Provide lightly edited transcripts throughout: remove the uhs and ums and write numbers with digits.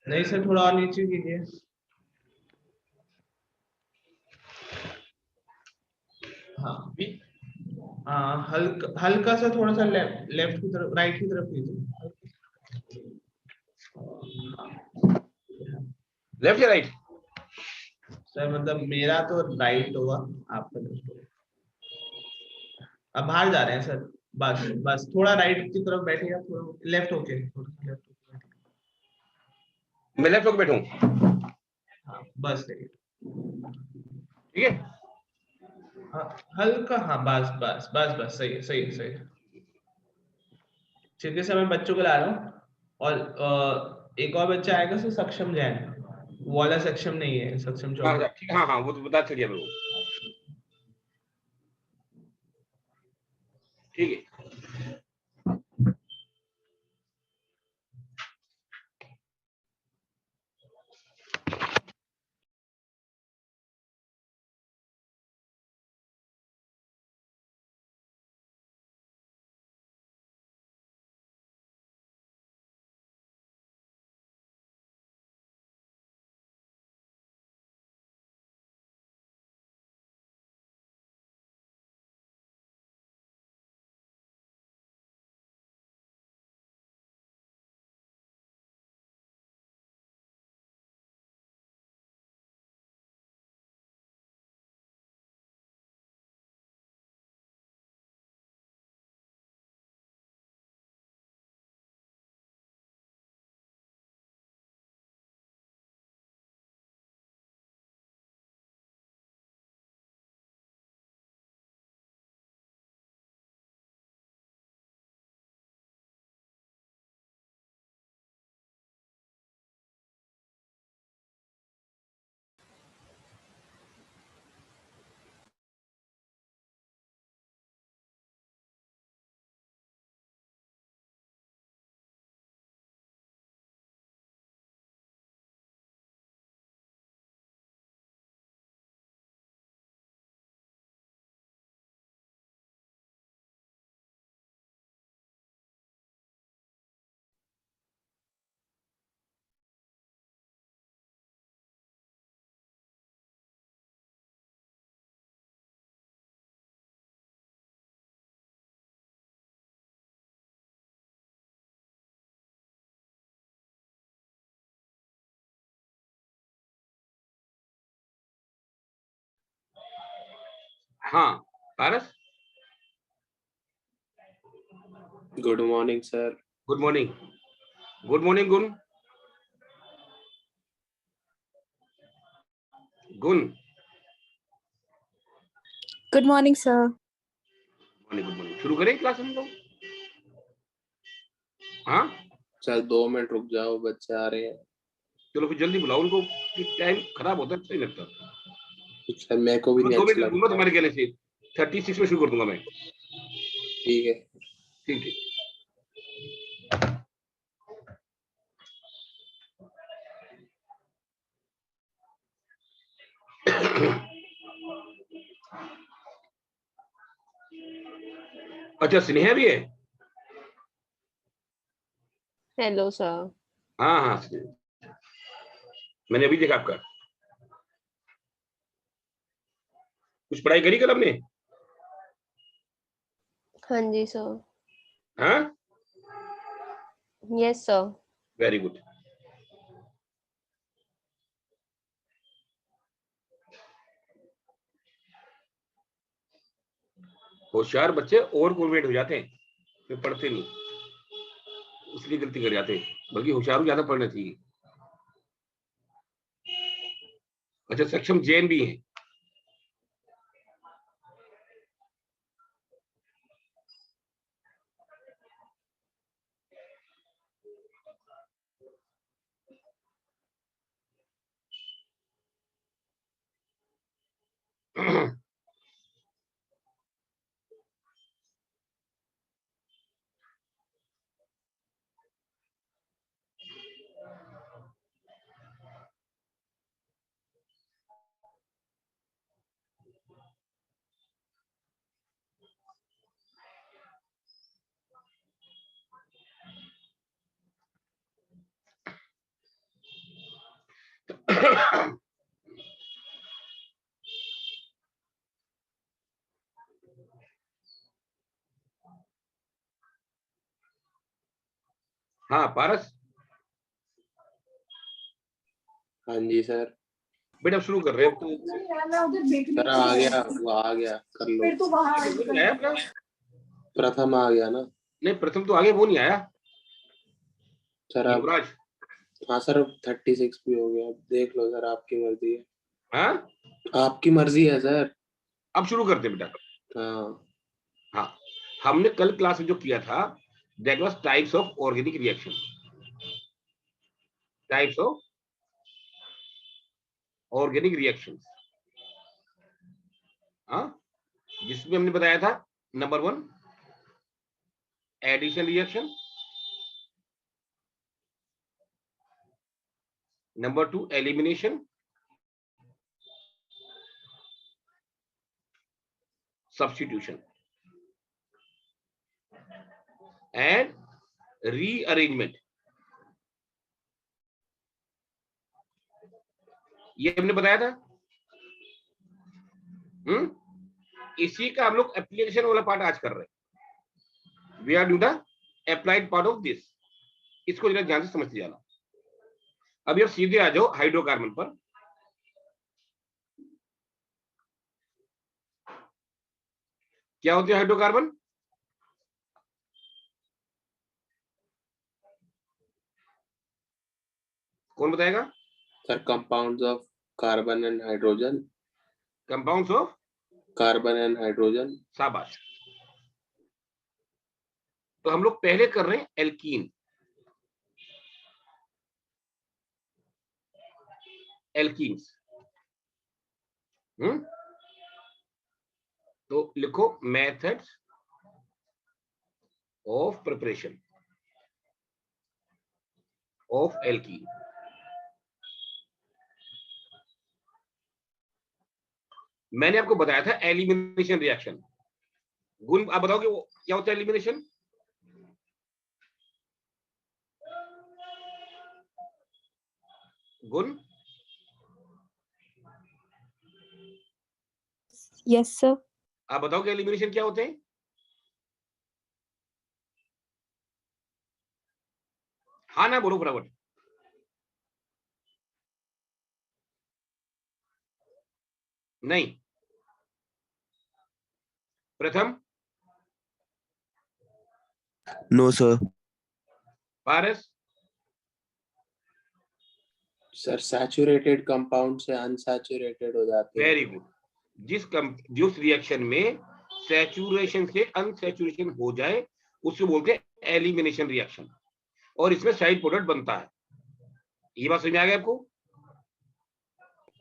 नहीं सर, थोड़ा और नीचे कीजिए। हाँ हल्का हल्का सा थोड़ा सा लेफ्ट की तरफ, राइट की तरफ कीजिए। लेफ्ट या राइट? सर मतलब मेरा तो राइट होगा, आपका लेफ्ट होगा। अब बाहर जा रहे हैं सर। बस बस थोड़ा राइट की तरफ बैठिएगा, थोड़ा लेफ्ट होके, थोड़ा लेफ्ट होके बैठिए। मैं लेफ्ट होकर बैठूं? हाँ बस ठीक ठीक है। हाँ, हल्का, हाँ बस बस बस बस, सही है सही है सही है। ठीक है सर, मैं बच्चों को ला रहा हूँ। और एक और बच्चा आएगा सर, सक्षम जैन। वो वाला सक्षम नहीं है, सक्षम हाँ चौधरी। ठीक है, हाँ हाँ, वो तो बता चलिए मेरे को। ठीक है। हाँ Paras, good morning sir. Good morning. Good morning गुन। गुन, good morning sir. Morning, good morning. शुरू करें क्लास हम लोग? हाँ सर 2 मिनट रुक जाओ, बच्चे आ रहे हैं। चलो फिर जल्दी बुलाओ उनको, टाइम खराब होता है, अच्छा नहीं लगता। सर मेरे को भी नहीं 2 अच्छा मिनट दूंगा लगता। तुम्हारे कहने से। 36 में शुरू कर दूंगा मैं। ठीक है। ठीक है। अच्छा स्नेहा भी है? Hello sir. हाँ हाँ स्नेहा, मैंने अभी देखा आपका। कुछ पढ़ाई करी कल आपने? हाँ जी सर। हाँ यस सर। Very good. होशियार बच्चे ओवर कॉन्फिडेंट हो जाते हैं, वे पढ़ते नहीं, इसलिए गलती कर जाते हैं, बल्कि होशियार को ज्यादा पढ़ना चाहिए। अच्छा सक्षम जैन भी है? हाँ पारस, हाँ जी सर। बेटा शुरू कर रहे हैं तो सर आ गया, वो आ गया, कर लो। वो नहीं आया अपना। प्रथम आ गया ना नहीं प्रथम तो आगे, वो नहीं आया सर। आप युवराज। हाँ सर, 36 भी हो गया। अब देख लो सर, आपकी मर्जी है। हाँ आपकी मर्जी है सर। अब शुरू करते हैं बेटा। हाँ हाँ, हमने कल क्लास में जो किया था that was types of organic reaction. Types of organic reaction, हाँ, जिसमें हमने बताया था number 1 addition reaction, number 2 elimination, substitution and rearrangement. ये हमने बताया था। इसी का हम लोग एप्लीकेशन वाला पार्ट आज कर रहे हैं। We are do the applied part of this. इसको जरा ध्यान से समझते जाना। अभी आप सीधे आ जाओ हाइड्रोकार्बन पर। क्या होते हैं हाइड्रोकार्बन? कौन बताएगा? Sir, compounds of carbon and hydrogen. Compounds of carbon and hydrogen. शाबाश। तो हम लोग पहले कर रहे हैं एल्कीन। एल्कीन्स। तो लिखो methods of preparation of alkene. मैंने आपको बताया था एलिमिनेशन रिएक्शन। गुण आप बताओगे वो क्या होता है एलिमिनेशन? गुण? Yes, sir. आप बताओगे एलिमिनेशन क्या होते हैं? हाँ ना बोलो फटाफट। नहीं। प्रथम? No, sir. पारस? सर, सैचुरेटेड कंपाउंड से अनसैचुरेटेड हो जाते हैं। Very good. जिस रिएक्शन में सैचुरेशन से अनसैचुरेशन हो जाए उसको बोलते हैं एलिमिनेशन रिएक्शन, और इसमें साइड प्रोडक्ट बनता है। ये बात समझ में आ गई आपको?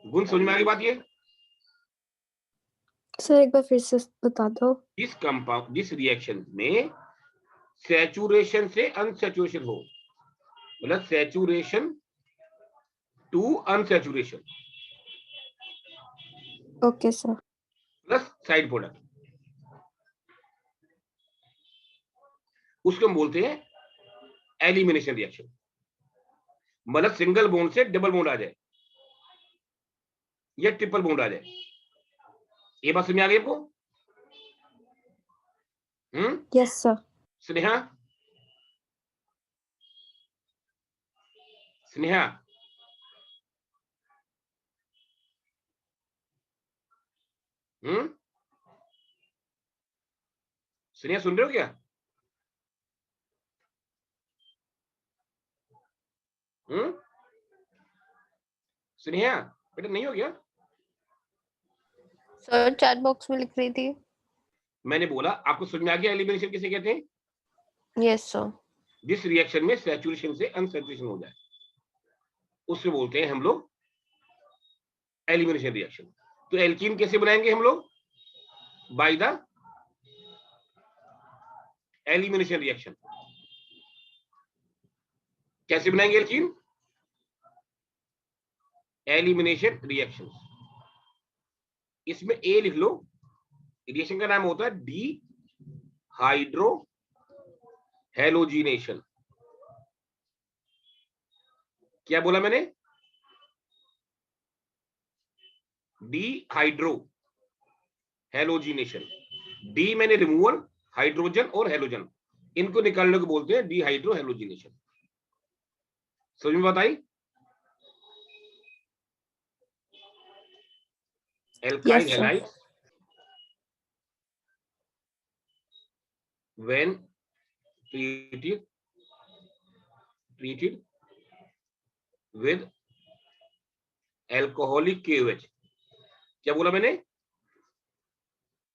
गुण समझ में आ गई बात? ये सर एक बार फिर से बता दो। जिस रिएक्शन में सैचुरेशन से अनसैचुरेशन हो, मतलब saturation to unsaturation okay sir. Plus side product, उसको हम बोलते हैं एलिमिनेशन रिएक्शन। मतलब सिंगल बॉन्ड से डबल बॉन्ड आ जाए या ट्रिपल बॉन्ड आ जाए। ये बात समझ में आ गई आपको? Yes sir. स्नेहा? स्नेहा? स्नेहा सुन रहे हो क्या? स्नेहा बेटा नहीं हो गया? सर चैट बॉक्स में लिख रही थी। मैंने बोला आपको समझ में आ गया एलिमिनेशन किसे कहते हैं? Yes sir. जिस रिएक्शन में सैचुरेशन से अनसैचुरेशन हो जाए उससे बोलते हैं हम लोग एलिमिनेशन रिएक्शन। तो एल्कीन कैसे बनाएंगे हम लोग? By the elimination reaction. कैसे बनाएंगे एल्कीन? Elimination reaction. इसमें ए लिख लो। रिएक्शन का नाम होता है डी हाइड्रो हैलोजिनेशन। क्या बोला मैंने? D hydro halogenation. डी मैंने रिमूवल, हाइड्रोजन और हेलोजन, इनको निकालने को बोलते हैं डिहाइड्रो हेलोजिनेशन। समझ में बात आई? Alkyl halides when treated with alcoholic KOH, क्या बोला मैंने?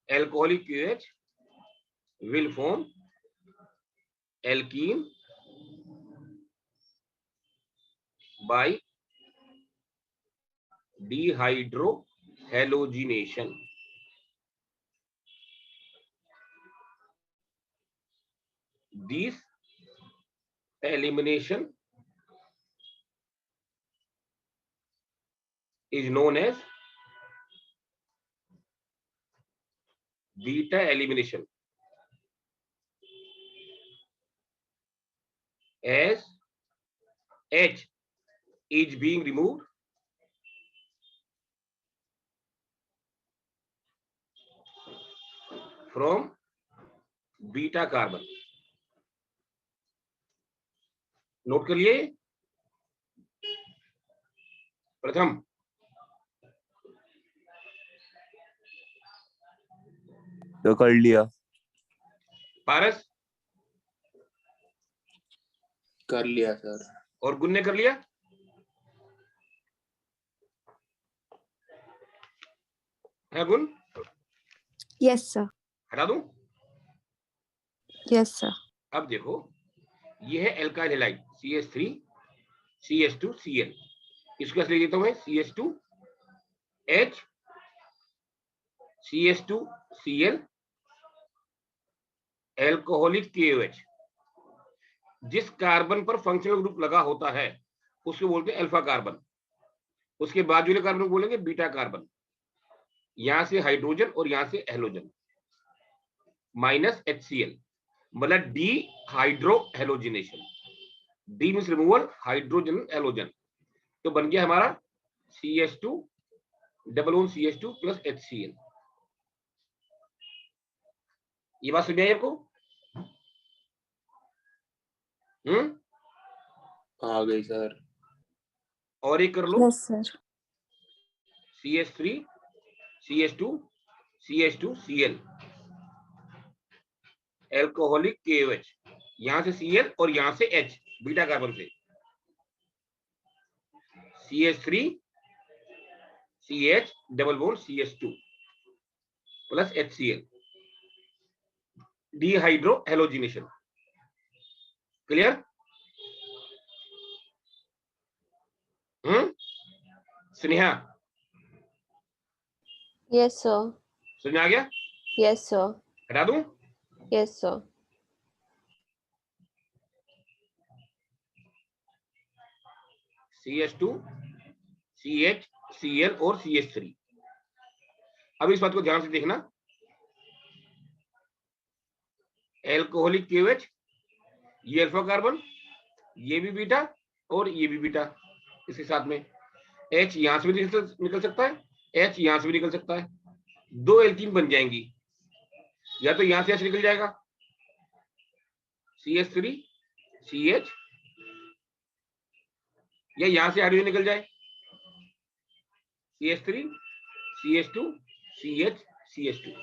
alcoholic KOH will form alkene by dehydrohalogenation. This elimination is known as beta elimination, as H is being removed from beta carbon. Note कर लिए? प्रथम तो कर लिया। पारस कर लिया सर। और गुण ने कर लिया? है गुण? Yes sir. हटा दूं? Yes sir. अब देखो, ये है alkyl halide CH3 CH2 Cl। इसको ऐसे लिख देता हूं मैं CH2H CH2 Cl alcoholic KOH। जिस कार्बन पर फंक्शनल ग्रुप लगा होता है उसको बोलते हैं अल्फा कार्बन। उसके बाद वाले कार्बन को बोलेंगे बीटा कार्बन। यहां से हाइड्रोजन और यहां से हेलोजन माइनस HCl, मतलब D hydro halogenation. D means removal, hydrogen halogen, तो बन गया हमारा CH2 double bond CH2 plus HCl। ये बात समझ आई आपको? आ गई सर। और एक कर लो। Yes sir. CH3 CH2 CH2 Cl alcoholic KOH, यहां से Cl और यहां से H बीटा कार्बन से CH3 CH double bond CH2 plus HCl, dehydro halogenation. Clear? Sneha yes sir. समझ में आ गया? Yes sir. हटा दूं? Yes sir. CH2 CH Cl और CH3। अब इस बात को ध्यान से देखना, एल्कोहलिक KOH ये अल्फा कार्बन, ये भी बीटा और ये भी बीटा, इसके साथ में H यहां से भी निकल सकता है, H यहां से भी निकल सकता है। दो एल्कीन बन जाएंगी, या तो यहां से H निकल जाएगा CH3 CH, या यहां से हाइड्रोजन निकल जाए CH3 CH2 CH CH2।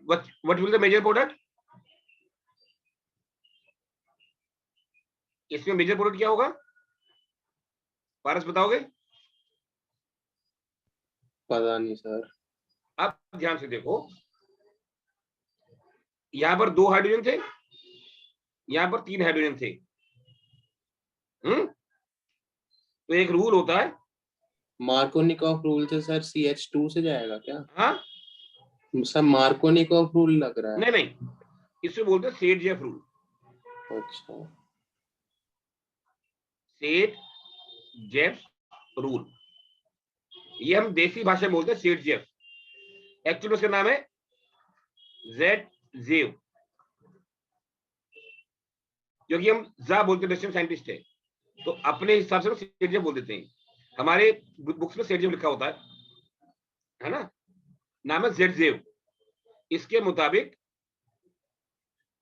what will the major product? इसमें मेजर प्रोडक्ट क्या होगा? पारस बताओगे? पता नहीं सर। अब ध्यान से देखो, यहां पर 2 हाइड्रोजन थे, यहां पर 3 हाइड्रोजन थे। तो एक रूल होता है, मार्कोनिकॉफ रूल से सर CH2 से जाएगा क्या? हाँ सर मार्कोनिकॉफ रूल लग रहा है। नहीं नहीं, इससे बोलते हैं सेट-जेफ रूल। अच्छा, सेट-जेफ रूल, ये हम देसी भाषा में बोलते हैं सेट-जेफ। एक्चुअली उसका नाम है जेव, क्योंकि हम जा बोलते हैं, रशियन साइंटिस्ट है, तो अपने हिसाब से सेट-जेफ बोल देते हैं। हमारे बुक्स में ZZEV लिखा होता है ना, नाम है ZZEV। इसके मुताबिक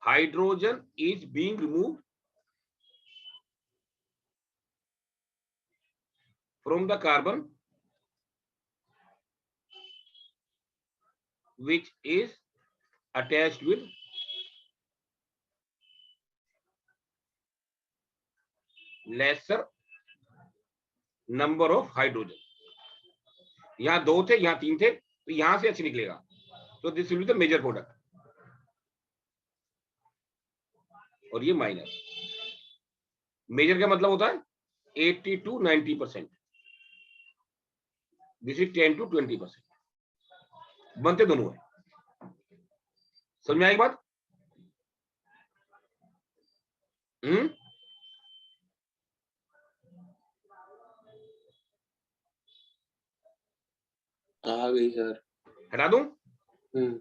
hydrogen is being remove from the carbon which is attached with lesser number of hydrogen। यहां 2 थे, यहां 3 थे, तो यहां से अच्छी निकलेगा, तो this will be the major product, और ये माइनर। मेजर का मतलब होता है 80 to 90%, दिस इज 10 to 20%, बनते दोनों है। समझ में आई बात? आ गई सर। हटा दूं? हम्म।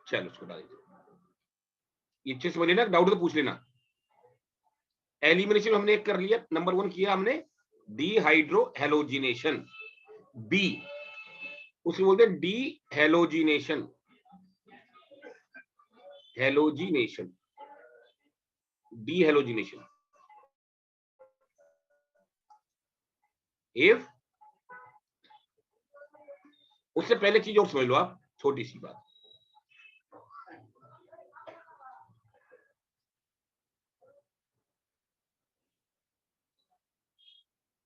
चलो उसको हटा दीजिए। अच्छे से बोलिए ना, डाउट तो पूछ लेना। एलिमिनेशन हमने एक कर लिया, नंबर 1 किया हमने डीहाइड्रो हेलोजिनेशन, बी उसे बोलते हैं D halogenation, halogenation, D halogenation. If उससे पहले चीज और समझ लो आप, छोटी सी बात,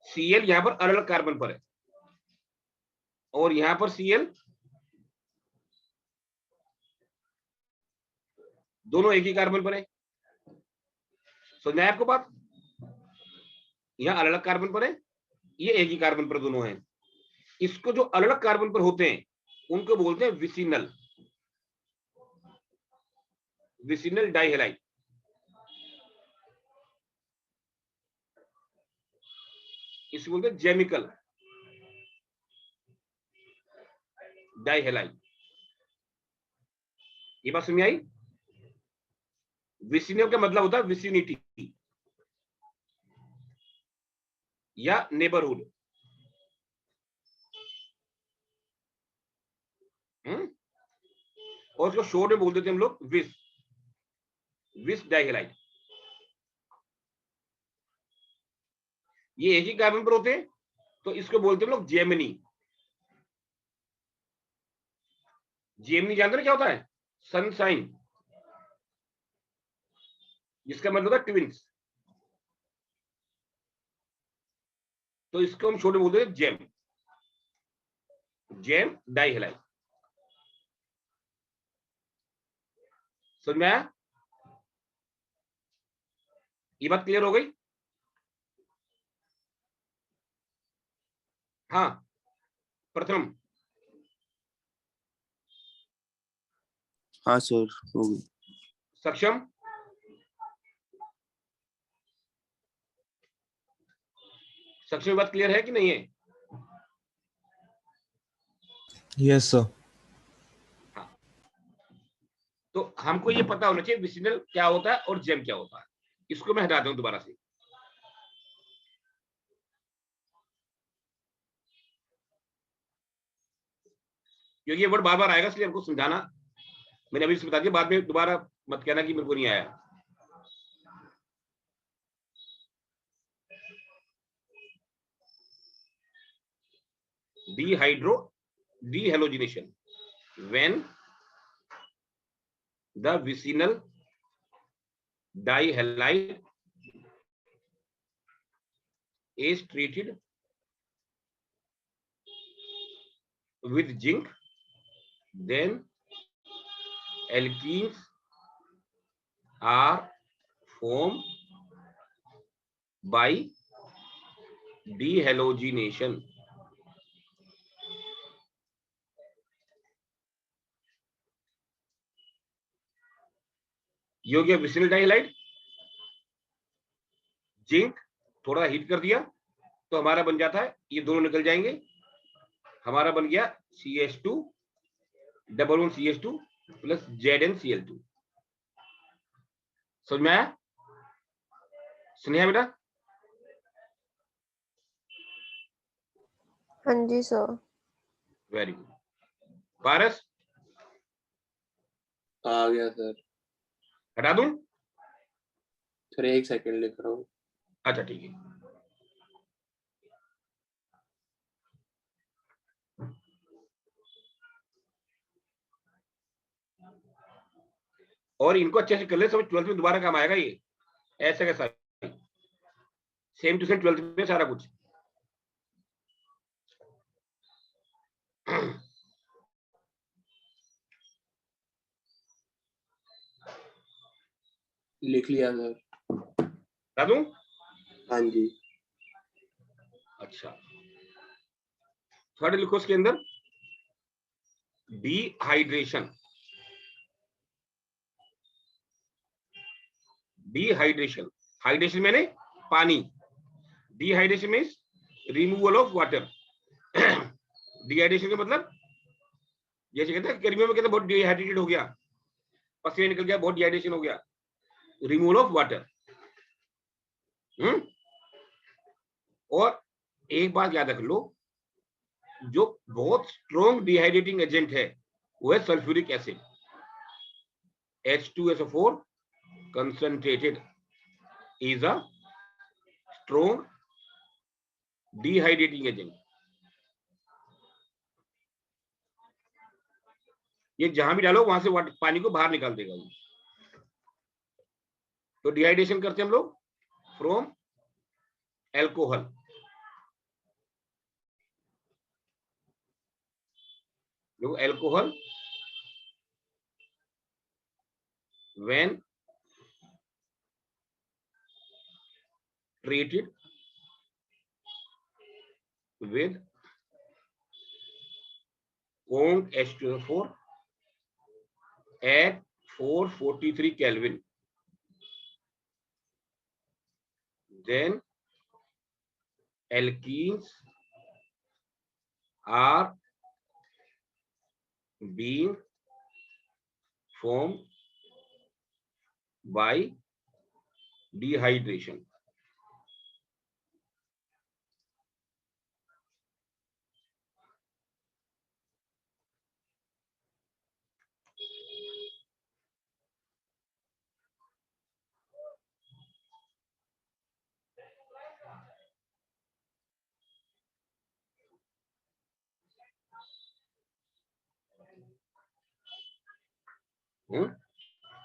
Cl यहां पर अलग अलग कार्बन पर है, और यहां पर Cl दोनों एक ही कार्बन पर है। समझ में आपको बात? यहां अलग अलग कार्बन पर है, ये एक ही कार्बन पर दोनों हैं। इसको जो अलग अलग कार्बन पर होते हैं उनको बोलते हैं विसिनल, विसिनल डाइहेलाइड। इसे बोलते हैं जेमिकल डाइहेलाइड। ये बात समझ आई? विसिनल का मतलब होता है विसिनिटी या नेबरहुड। और उसको शॉर्ट में बोल देते हैं हम लोग विस, विस डाइहेलाइड। ये एक ही कार्बन पर होते हैं, तो इसको बोलते हैं हम लोग जेमिनी। जेमिनी जानते हैं क्या होता है? सनशाइन, जिसका मतलब होता है ट्विंस, तो इसको हम छोटे बोलते हैं जेम, जेम डाइहेलाइड। समझ में आया? ये बात क्लियर हो गई? हाँ, प्रथम। हाँ सर, हो गई। सक्षम? सक्षम बात क्लियर है कि नहीं है? Yes sir. हाँ, तो हमको ये पता होना चाहिए विसिनल क्या होता है और जेम क्या होता है। इसको मैं हटाता हूं दोबारा से। क्योंकि ये वर्ड बार बार आएगा, इसलिए हमको समझाना, मैंने अभी बता दिया, बाद में दोबारा मत कहना कि मेरे को नहीं आया। Dehydro dehalogenation, when the vicinal dihalide is treated with zinc, then alkenes are formed by dehalogenation। ये हो गया विसिनल डाइहाइलाइड। जिंक थोड़ा हीट कर दिया तो हमारा बन जाता है, ये दोनों निकल जाएंगे, हमारा बन गया CH2 double one CH2 plus ZnCl2। समझ में आया? स्नेहा बेटा? हाँ जी सर। Very good. पारस आ गया सर। हटा दूं? सर 1 सेकंड लिख रहा हूँ। अच्छा ठीक है। और इनको अच्छे से कर ले, सब 12th में दोबारा काम आएगा ये, ऐसा कैसा सेम टू सेम 12th में सारा कुछ। लिख लिया सर। बता दूं? हाँ जी। अच्छा, थर्ड लिखो इसके अंदर डिहाइड्रेशन। डिहाइड्रेशन, हाइड्रेशन मैंने पानी, dehydration means removal of water. Dehydration का मतलब जैसे कहते हैं गर्मियों में कहते हैं बहुत डिहाइड्रेटेड हो गया, पसीने निकल गया, बहुत डिहाइड्रेशन हो गया, रिमूवल ऑफ वाटर। और एक बात याद रख लो, जो बहुत स्ट्रॉन्ग डिहाइड्रेटिंग एजेंट है वो है sulphuric acid, H2SO4 concentrated is a strong dehydrating agent। ये जहां भी डालो वहां से पानी को बाहर निकाल देगा ये। तो डिहाइड्रेशन करते हैं हम लोग फ्रॉम एल्कोहल। देखो alcohol when treated with Kong H2O4 at 443 Kelvin, then alkenes are being formed by dehydration।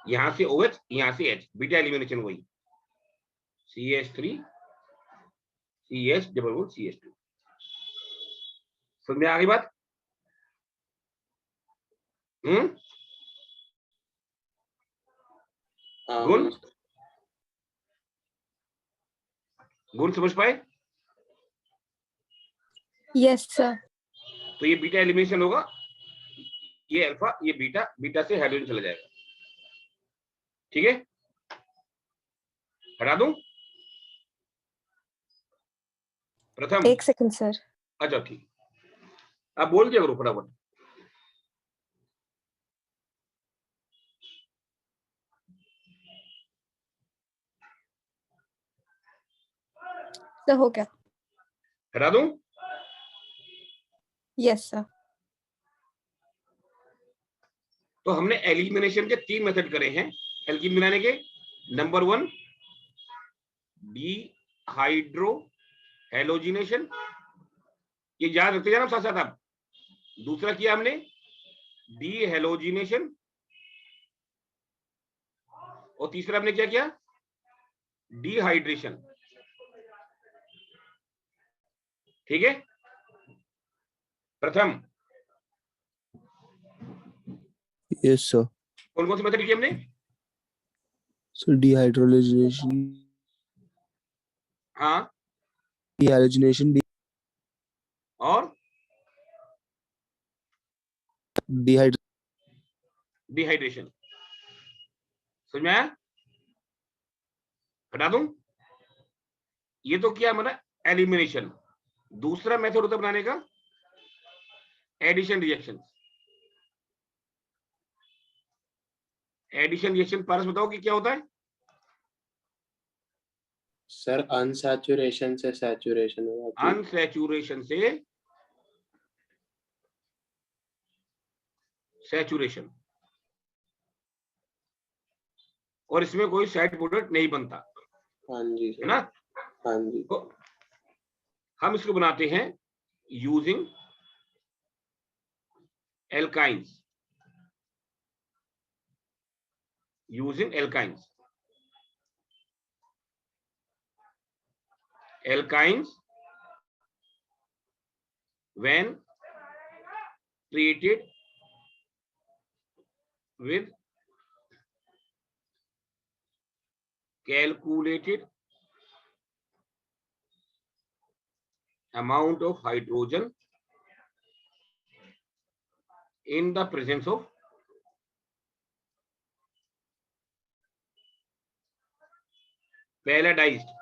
यहां से OH, यहां से H, बीटा एलिमिनेशन वही, CH3 CH double bond CH2। समझ में आ गई बात? गुण गुण समझ पाए? Yes sir. तो ये बीटा एलिमिनेशन होगा, ये अल्फा, ये बीटा, बीटा से हाइड्रोजन चला जाएगा। ठीक है, हटा दूं? प्रथम 1 सेकंड सर। अच्छा ठीक, आप बोल दिया करो फटाफट। तो हो गया। हटा दूं? Yes sir. तो हमने एलिमिनेशन के 3 मेथड करे हैं एल्कीन बनाने के। नंबर 1 डिहाइड्रो हेलोजिनेशन, ये याद रखते जाना साथ साथ आप। दूसरा किया हमने डीहेलोजिनेशन, और तीसरा हमने क्या किया? डिहाइड्रेशन। ठीक है, प्रथम Yes, sir. कौन कौन सी मेथड की हमने? So dehydrogenation, हाँ, dehalogenation, और डिहाइड्रेशन। समझ में आया? हटा दूं? ये तो क्या हमारा एलिमिनेशन। दूसरा मेथड होता है बनाने का एडिशन रिएक्शन। एडिशन रिएक्शन पारस बताओ कि क्या होता है? सर अनसैचुरेशन से सैचुरेशन हो जाती है। अनसैचुरेशन से सैचुरेशन, और इसमें कोई साइड प्रोडक्ट नहीं बनता, हाँ जी है ना। हाँ जी तो हम इसको बनाते हैं using alkynes, using alkynes, alkynes when treated with calculated amount of hydrogen in the presence of pelletized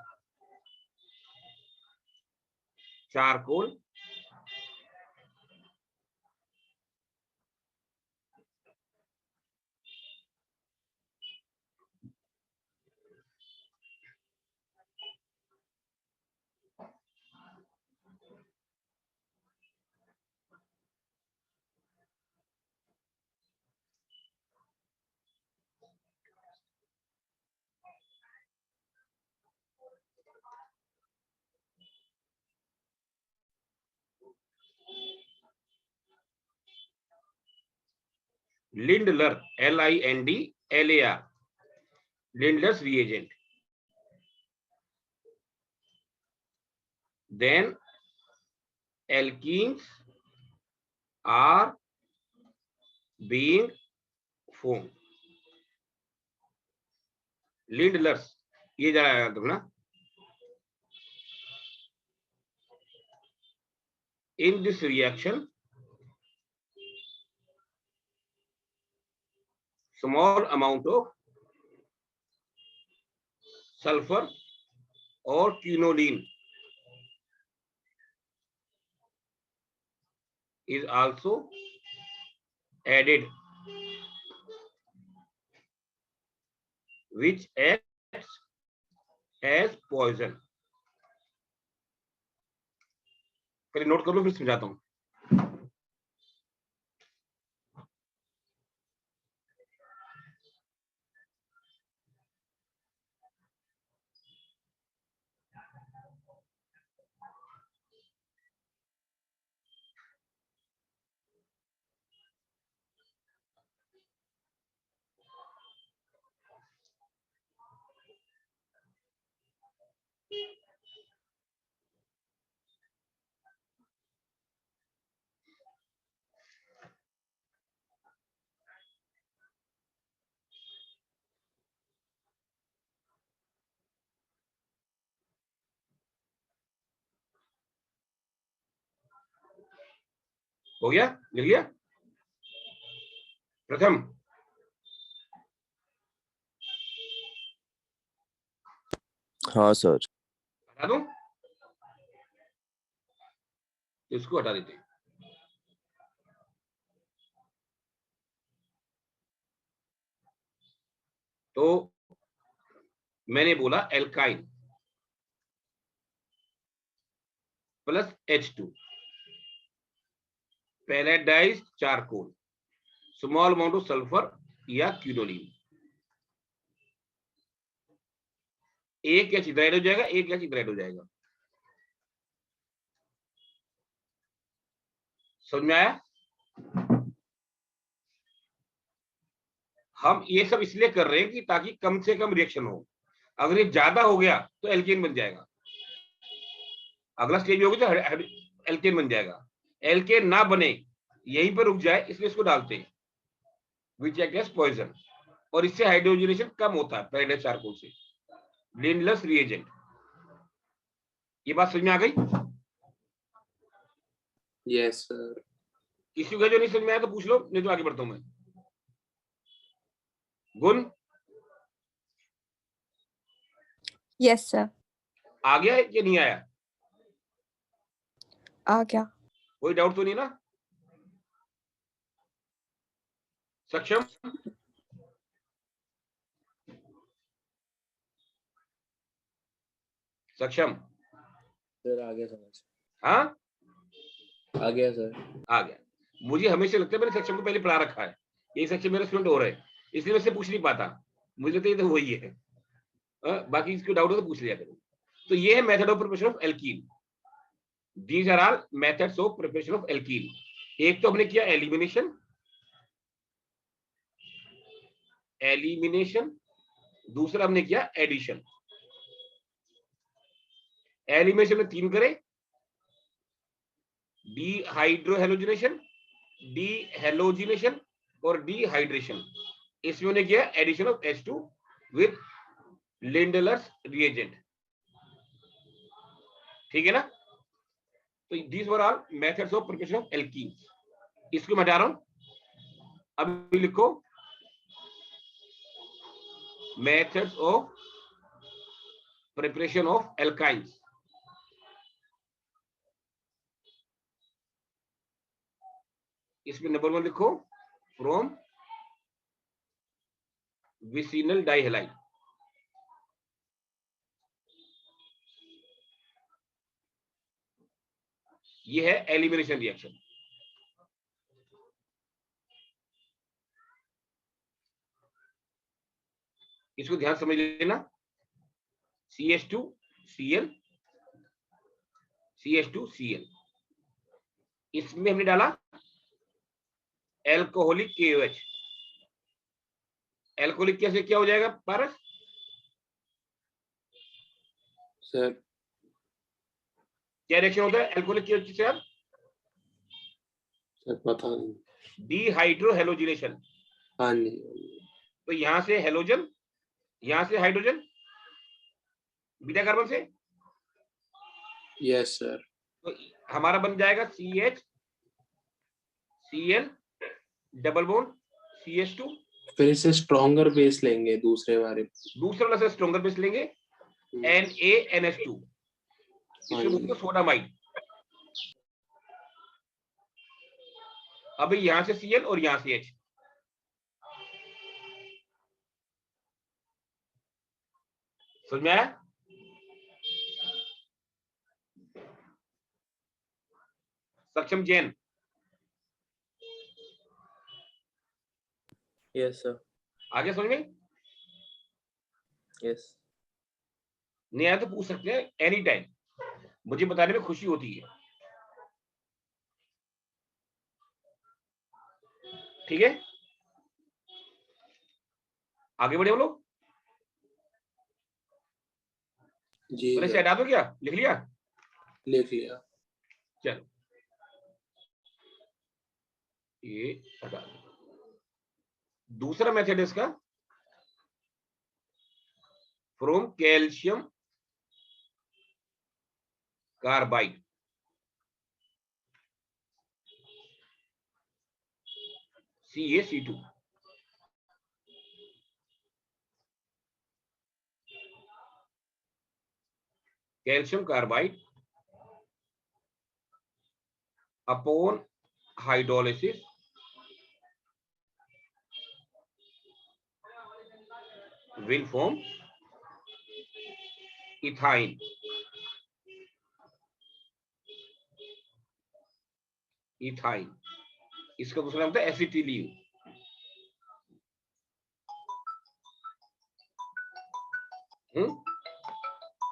charcoal Lindlar, Lindlar, Lindlar's reagent. Then alkenes are being formed. Lindlar's, ये जरा तुम ना, in this reaction small amount of sulfur or quinoline is also added, which acts as poison. पहले note कर लो फिर समझाता हूं। हो गया, लिख लिया। प्रथम हाँ सर। हटा दूं, इसको हटा देते हैं। तो मैंने बोला alkyne plus H2, palletised charcoal, small amount of sulphur या क्यूनोलिन, एक H इधर ऐड हो जाएगा, एक H इधर ऐड हो जाएगा। समझ में आया? हम ये सब इसलिए कर रहे हैं कि ताकि कम से कम रिएक्शन हो। अगर ये ज्यादा हो गया तो एल्केन बन जाएगा, अगला स्टेज होगी तो एल्केन बन जाएगा। एल्केन ना बने, यहीं पर रुक जाए, इसलिए इसको डालते हैं, विच एक्ट एज पॉइजन, और इससे हाइड्रोजनेशन कम होता है पैलेटाइज्ड चारकोल से। लिंडलर्स रिएजेंट, ये बात समझ में आ गई? Yes sir. किसी को जो नहीं समझ में आया तो पूछ लो, नहीं तो आगे बढ़ता हूं मैं। गुण यस सर। आ गया है कि नहीं आया? आ गया। कोई डाउट तो नहीं ना? सक्षम? सक्षम सर आ गया समझ। हाँ आ गया सर। आ गया। मुझे हमेशा लगता है मैंने सेक्शन को पहले पढ़ा रखा है, ये सेक्शन मेरा स्टूडेंट हो रहा है, इसलिए मैं इससे पूछ नहीं पाता, मुझे लगता है ये तो वही है। बाकी इसको डाउट हो तो पूछ लिया करो। तो ये है method of preparation of alkene. These are all methods of preparation of alkene. एक तो हमने किया एलिमिनेशन, दूसरा हमने किया एडिशन। एलिमिनेशन में 3 करे, डीहाइड्रोहेलोजिनेशन, डीहेलोजिनेशन और डीहाइड्रेशन। इसमें उन्हें किया addition of H2 with Lindlar's reagent. ठीक है ना? तो these were all methods of preparation of alkenes. इसको मैं हटा रहा हूं, अभी लिखो methods of preparation of alkynes. इसमें नंबर 1 लिखो फ्रॉम विसिनल डाइहैलाइड। ये है एलिमिनेशन रिएक्शन। इसको ध्यान समझ लेना। CH2Cl, CH2Cl, इसमें हमने डाला एल्कोहलिक KOH। एल्कोहलिक कैसे क्या हो जाएगा पारस? सर क्या रिएक्शन होता है एल्कोहलिक KOH के साथ? सर पता नहीं। डीहाइड्रोहेलोजिनेशन। हाँ जी। तो यहां से हेलोजन, यहां से हाइड्रोजन, बीटा कार्बन से। Yes sir. तो हमारा बन जाएगा CH, डबल बॉन्ड CH2। फिर इससे स्ट्रॉन्गर बेस लेंगे दूसरे वाले। दूसरे वाला से स्ट्रॉन्गर बेस लेंगे NaNH2, इसको बोलते हैं सोडामाइड। अभी यहां से Cl और यहां से H। समझ में आया? सक्षम जैन। Yes sir. आगे समझ में? यस। नहीं आया तो पूछ सकते हैं एनी टाइम, मुझे बताने में खुशी होती है। ठीक है, आगे बढ़े हम लोग। जी मैंने सर। हटा दो, क्या लिख लिया? लिख लिया। चलो ये हटा दो। दूसरा मेथड इसका from calcium carbide, CaC2। Calcium carbide upon hydrolysis will form ethyne. Ethyne इसका दूसरा नाम था acetylene.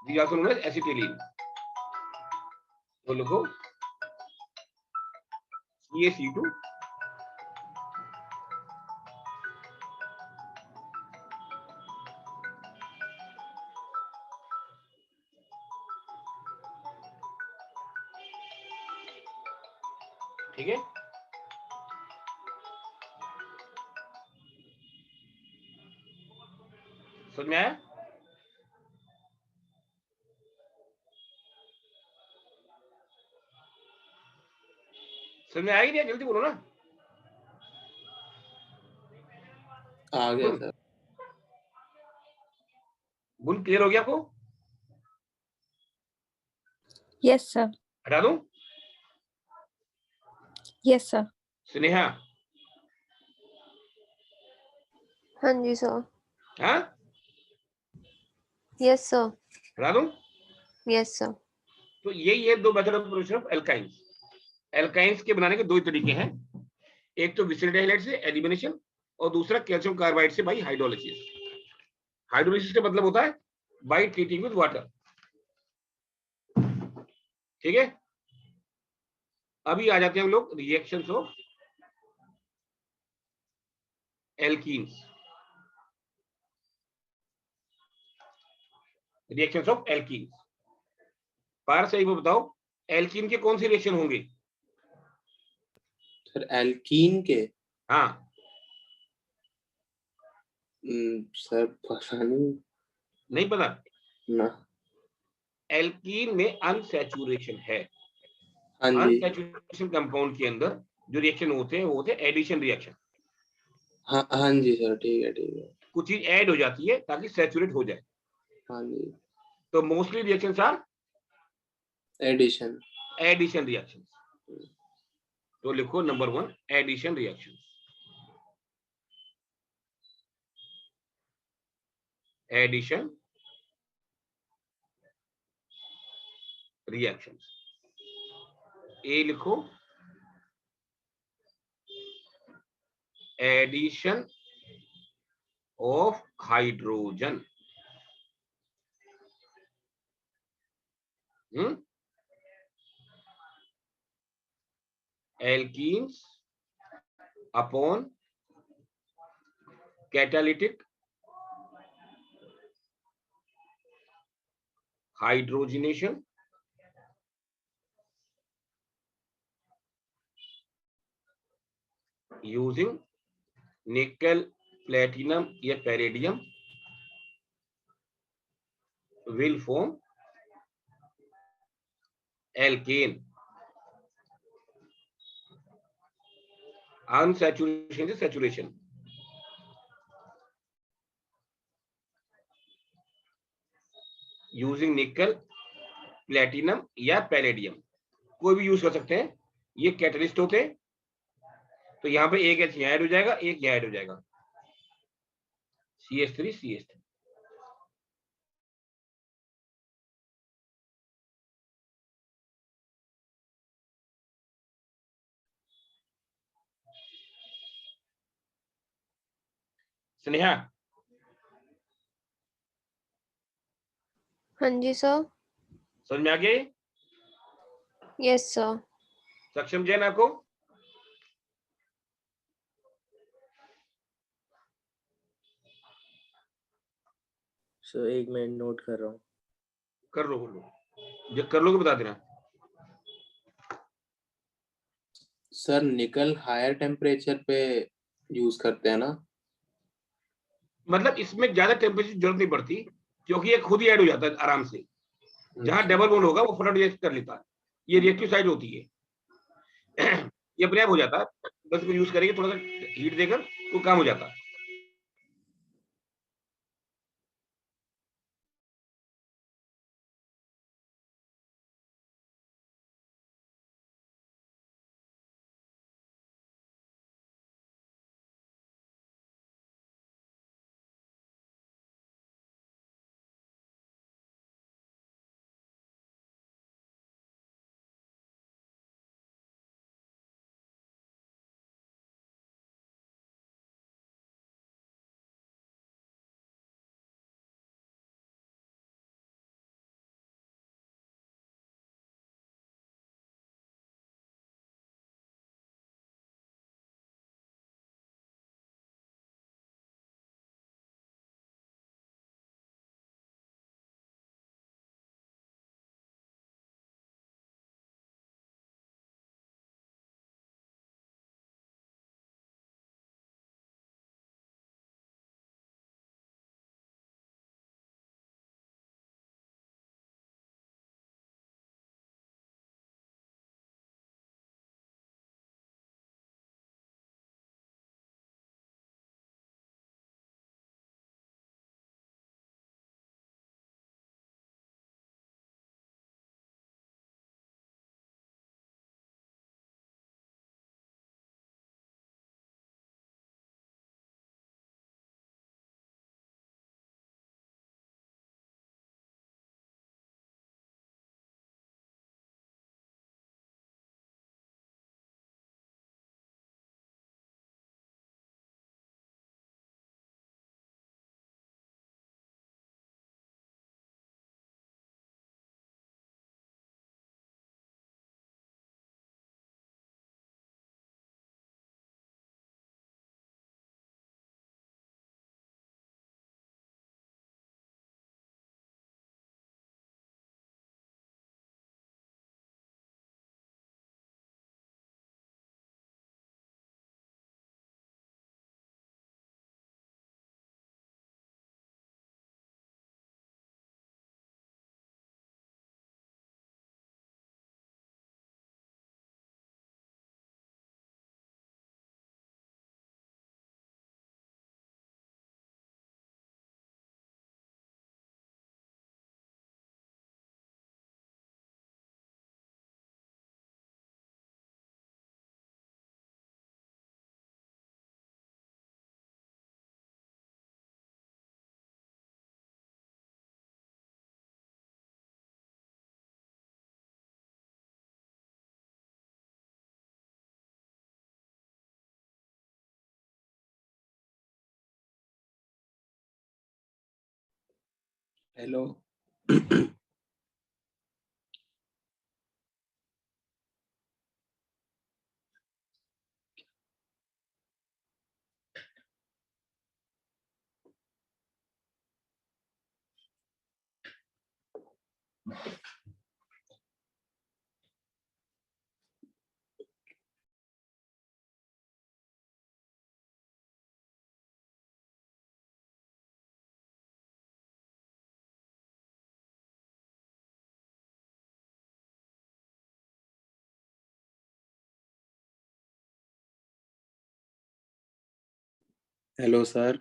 these also known as acetylene. तो लिखो CaC2 ठीक है। समझ में आया? समझ में आया कि नहीं? जल्दी बोलो ना। आ गया सर। गुण क्लियर हो गया आपको? Yes, sir. हटा दूं? Yes, sir. स्नेहा। हाँ जी सर। हाँ यस सर। हटा दूं? Yes sir. तो यही है 2 method of preparation of alkynes. Alkynes के बनाने के 2 तरीके हैं, एक तो विसिरिडी हैलाइड से एलिमिनेशन और दूसरा कैल्शियम कार्बाइड से बाई हाइड्रोलिसिस। हाइड्रोलिसिस का मतलब होता है बाई ट्रीटिंग विद वाटर। ठीक है, अभी आ जाते हैं हम लोग reactions of alkenes. Reactions of alkenes, पार सही वो बताओ, एल्कीन के कौन से रिएक्शन होंगे? सर एल्कीन के हाँ, सर पता नहीं पता ना। एल्कीन में अनसैचुरेशन है। हाँ जी, अनसैचुरेशन कंपाउंड के अंदर जो रिएक्शन होते हैं वो होते हैं एडिशन रिएक्शन। हाँ हाँ जी सर, ठीक है ठीक है। कुछ चीज ऐड हो जाती है ताकि सैचुरेट हो जाए। हाँ जी, तो mostly reactions are addition. Addition reactions. तो लिखो number 1 addition reactions. Addition reactions, a लिखो addition of hydrogen. Alkenes upon catalytic hydrogenation using nickel, platinum या palladium will form alkane। Unsaturation से सैचुरेशन, यूजिंग निकल, प्लेटिनम या palladium, कोई भी use कर सकते हैं, ये कैटलिस्ट होते हैं। तो यहाँ पे एक एच यहाँ ऐड हो जाएगा, एक यहाँ ऐड हो जाएगा, CH3 CH3। स्नेहा हाँ जी सर। समझ में आ गया ये? Yes sir. सक्षम जैन आपको? सर एक मिनट नोट कर रहा हूँ। कर लो जब कर लोगे बता देना। सर निकल हायर टेम्परेचर पे यूज करते हैं ना? मतलब इसमें ज्यादा टेम्परेचर की जरूरत नहीं पड़ती क्योंकि ये खुद ही ऐड हो जाता है आराम से। जहां डबल बॉन्ड होगा वो फटाफट रिएक्ट कर लेता है, ये रिएक्टिव साइड होती है। ये अपने आप हो जाता है, बस इसको यूज करेंगे थोड़ा सा हीट देकर तो काम हो जाता है। हेलो। Hello sir.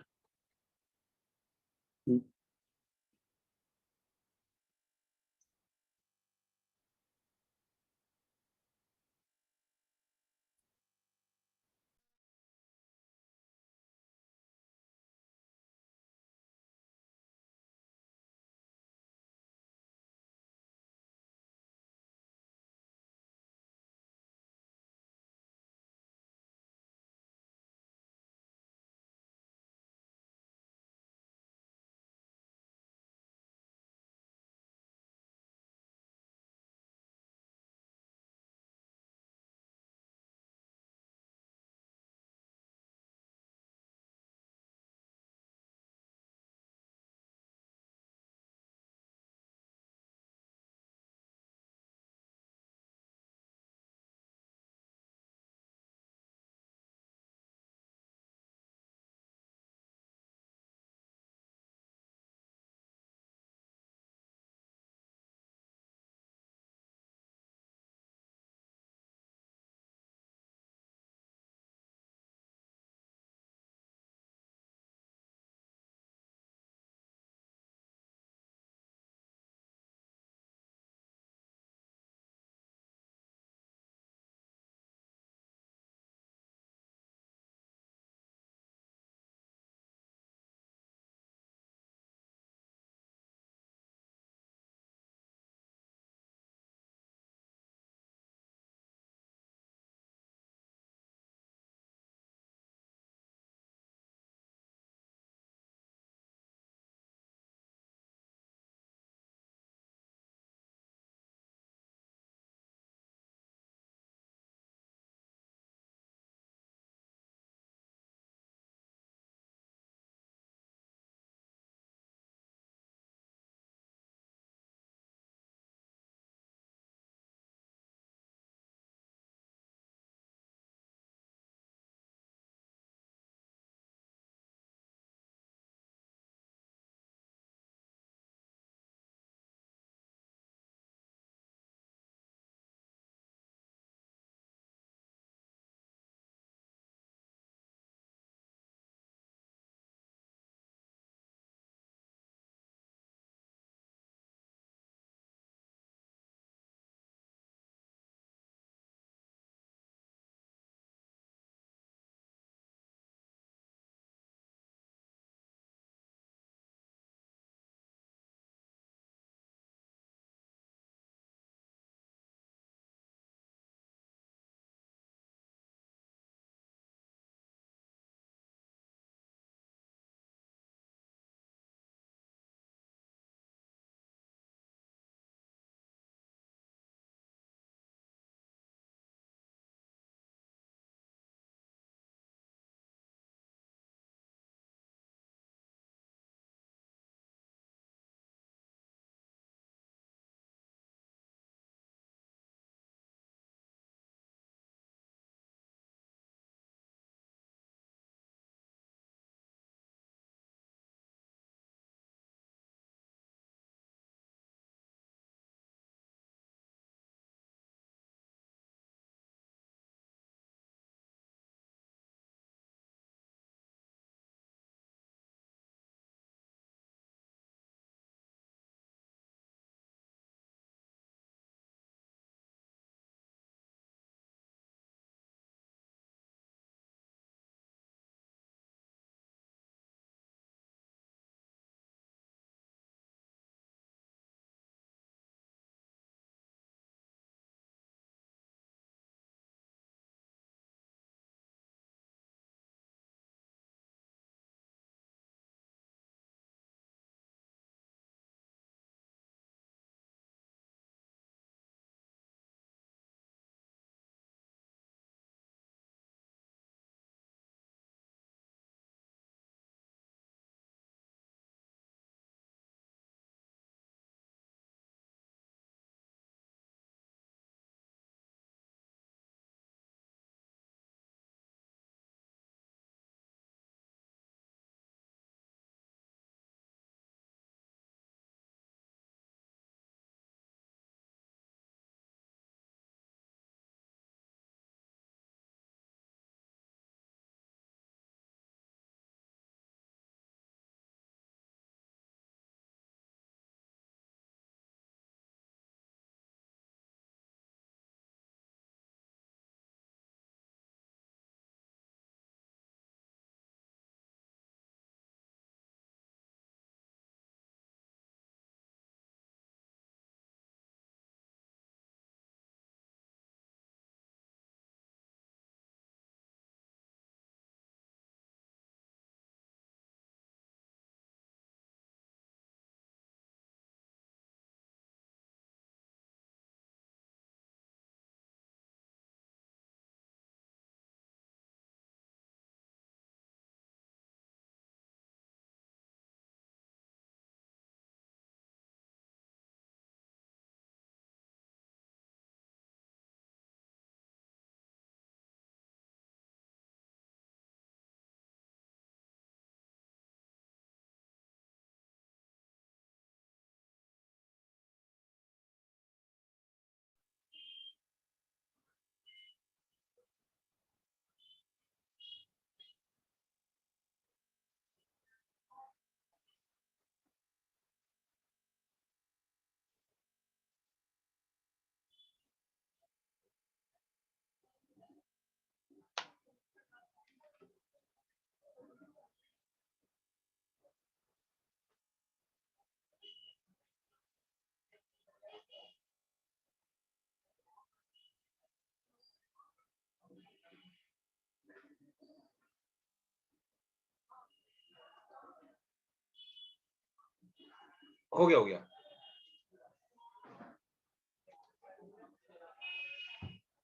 हो गया, हो गया।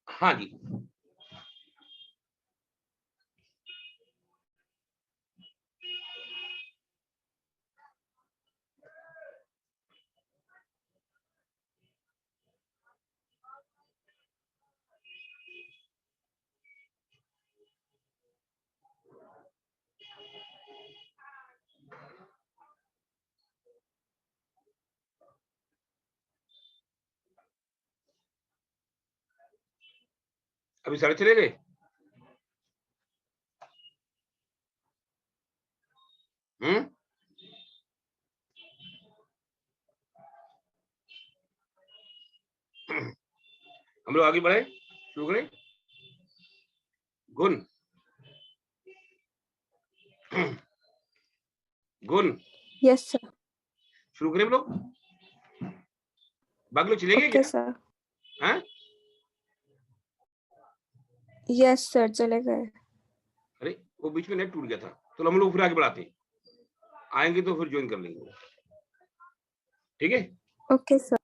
हाँ जी, अभी सारे चले गए। हम लोग आगे बढ़े, शुरू करें। गुण, गुण Yes, sir. शुरू करें हम लोग। बाकी लोग चले गए Okay, क्या? sir. हाँ? Yes, sir. चले गए. अरे वो बीच में नेट टूट गया था, तो हम लोग फिर आगे बढ़ाते हैं। आएंगे तो फिर ज्वाइन कर लेंगे, ठीक है? Okay, sir.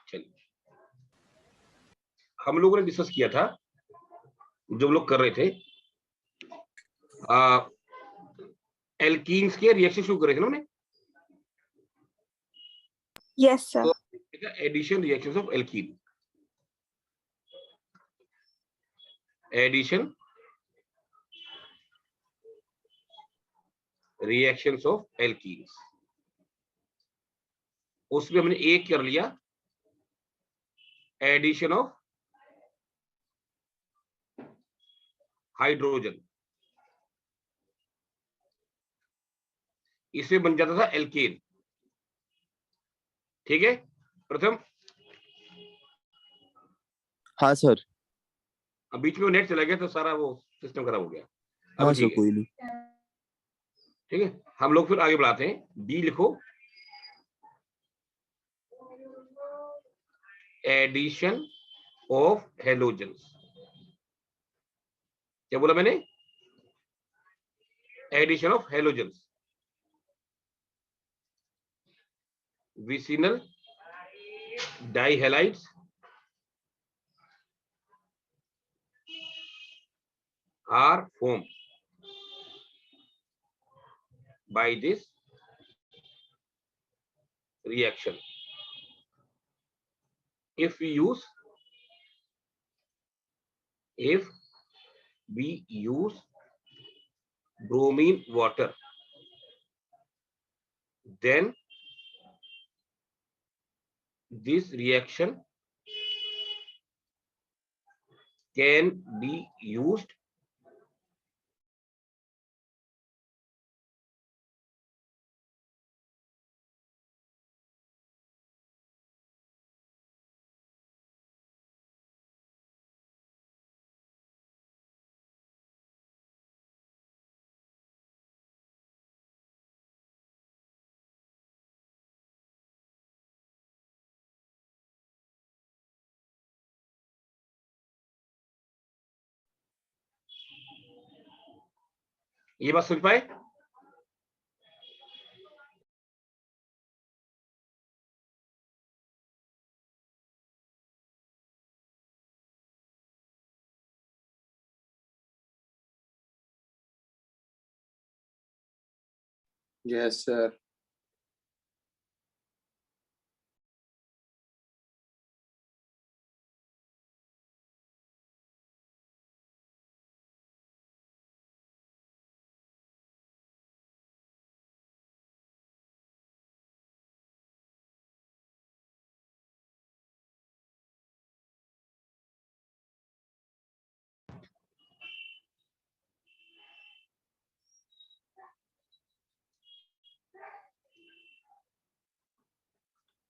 चलिए, हम लोगों ने डिस्कस किया था, जो लोग कर रहे थे, एल्कीन्स के रिएक्शन शुरू कर रहे थे ना हमने। Yes, sir. Addition reactions of alkene, addition reactions of alkenes, उसमें हमने एक कर लिया, एडिशन ऑफ हाइड्रोजन, इसमें बन जाता था एल्केन, ठीक है? प्रथम, हाँ सर। अब बीच में नेट चला गया तो सारा वो सिस्टम खराब हो गया। हाँ अब सर, ठीक है, कोई नहीं। ठीक है? हम लोग फिर आगे बढ़ाते हैं। बी लिखो, एडिशन ऑफ हेलोजन्स। क्या बोला मैंने? Addition of halogens, vicinal dihalides are formed by this reaction if we use bromine water, then this reaction can be used ये बात समझ पाए? Yes, sir.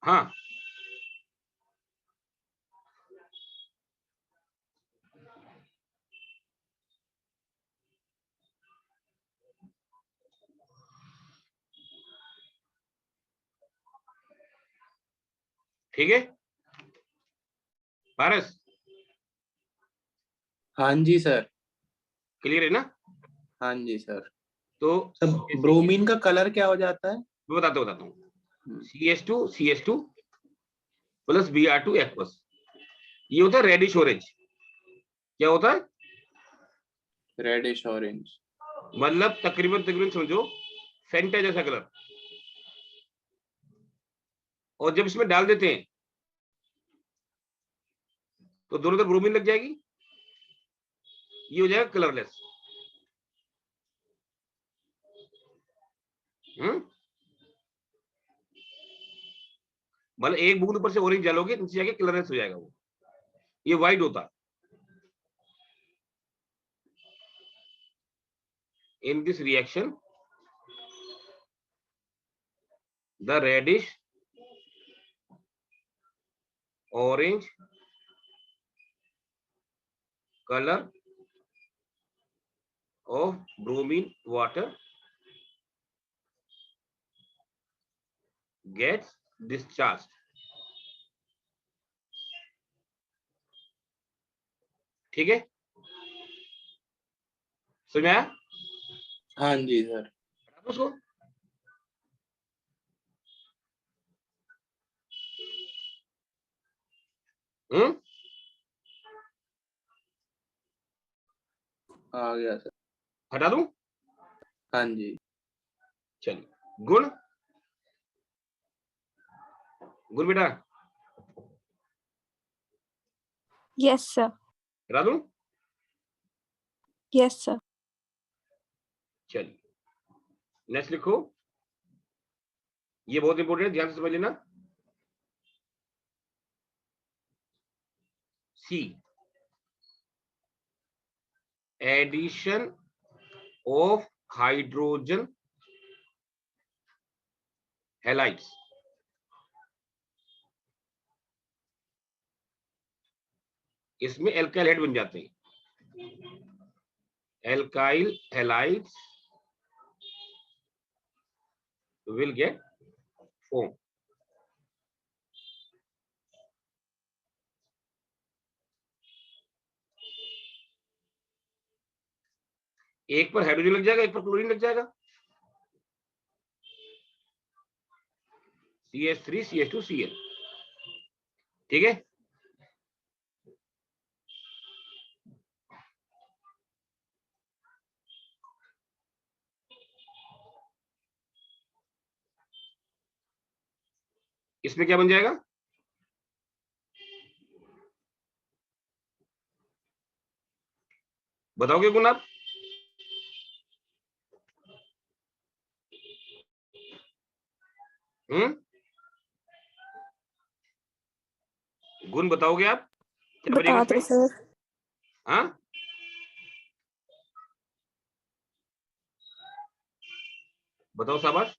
हाँ, ठीक है पारस, हाँ जी सर। क्लियर है ना? हाँ जी सर। तो सब ब्रोमीन का कलर क्या हो जाता है? मैं बताता हूँ। CH2 प्लस Br2 एक्वस, ये होता है रेडिश ऑरेंज। क्या होता है? Reddish orange. मतलब तकरीबन समझो फेंटा जैसा कलर। और जब इसमें डाल देते हैं तो दोनों तरफ ब्रोमीन लग जाएगी, ये हो जाएगा कलरलेस। मतलब एक बूंद ऊपर से ऑरेंज डालोगे, नीचे जाके कलरलेस हो जाएगा वो, ये व्हाइट होता है। In this reaction, the reddish orange color of bromine water gets discharged. ठीक है, समझ में आया? हाँ जी सर। उसको आ गया सर। हटा दूं? हाँ जी। चलिए, गुण बेटा Yes, sir. हटा दूं? Yes, sir. चलिए, नेक्स्ट लिखो। ये बहुत इंपॉर्टेंट है, ध्यान से समझ लेना। सी, एडिशन ऑफ हाइड्रोजन हैलाइड्स। इसमें एल्काइल हेड बन जाते हैं, alkyl halides will get formed. एक पर हाइड्रोजन लग जाएगा, एक पर क्लोरीन लग जाएगा, CH3 CH2 Cl। ठीक है, इसमें क्या बन जाएगा? बताओगे गुण आप? गुण बताओगे आप? क्या बनेगा बता दो इसमें? सर। हाँ, बताओ शाबाश।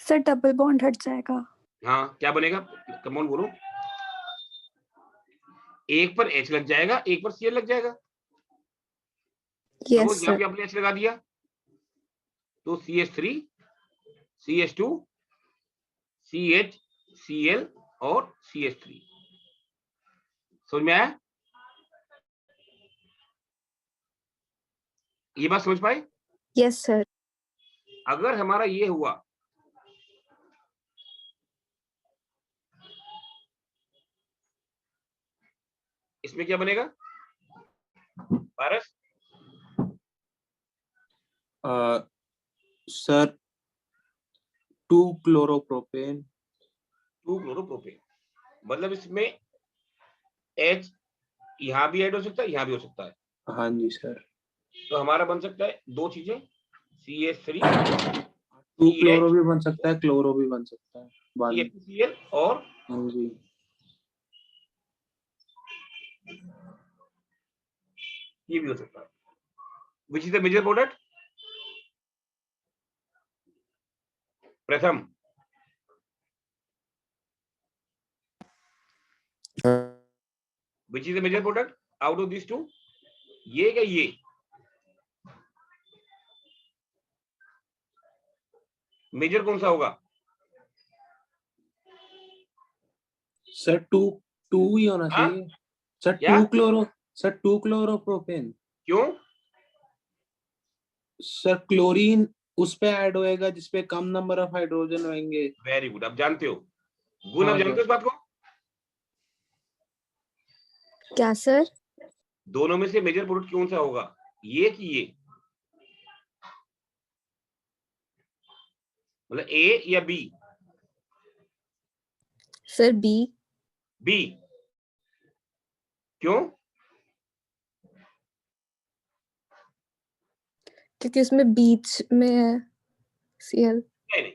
सर डबल बॉन्ड हट जाएगा। हाँ, क्या बनेगा? कमॉन बोलो। एक पर H लग जाएगा, एक पर Cl लग जाएगा। Yes, तो यहाँ sir. पे आपने H लगा दिया तो CH3 CH2 CH Cl और CH3। समझ में आया? ये बात समझ पाए? Yes, sir. अगर हमारा ये हुआ, इसमें क्या बनेगा पारस? सर 2-क्लोरोप्रोपेन। 2-क्लोरोप्रोपेन, मतलब इसमें H यहां भी ऐड हो सकता है, यहां भी हो सकता है। हाँ जी सर। तो हमारा बन सकता है दो चीजें, CH3 2-क्लोरो भी बन सकता है, क्लोरो भी बन सकता है। CHCl और हाँ जी, ये भी हो सकता है। Which is the major product? Pratham, which is the major product out of this two? ये क्या ये? मेजर कौन सा होगा? सर टू ही होना हाँ? चाहिए सर। क्या? Two chloropropane. क्यों? सर क्लोरीन उस पे ऐड होएगा जिसपे कम नंबर ऑफ हाइड्रोजन होंगे। वेरी गुड, आप जानते हो गुण, आप हाँ जानते हो सर। इस बात को? क्या सर? दोनों में से मेजर प्रोडक्ट कौन सा होगा, ये कि ये? मतलब ए या बी? Sir B. बी। क्यों? क्योंकि उसमें बीच में है सीएल। नहीं नहीं,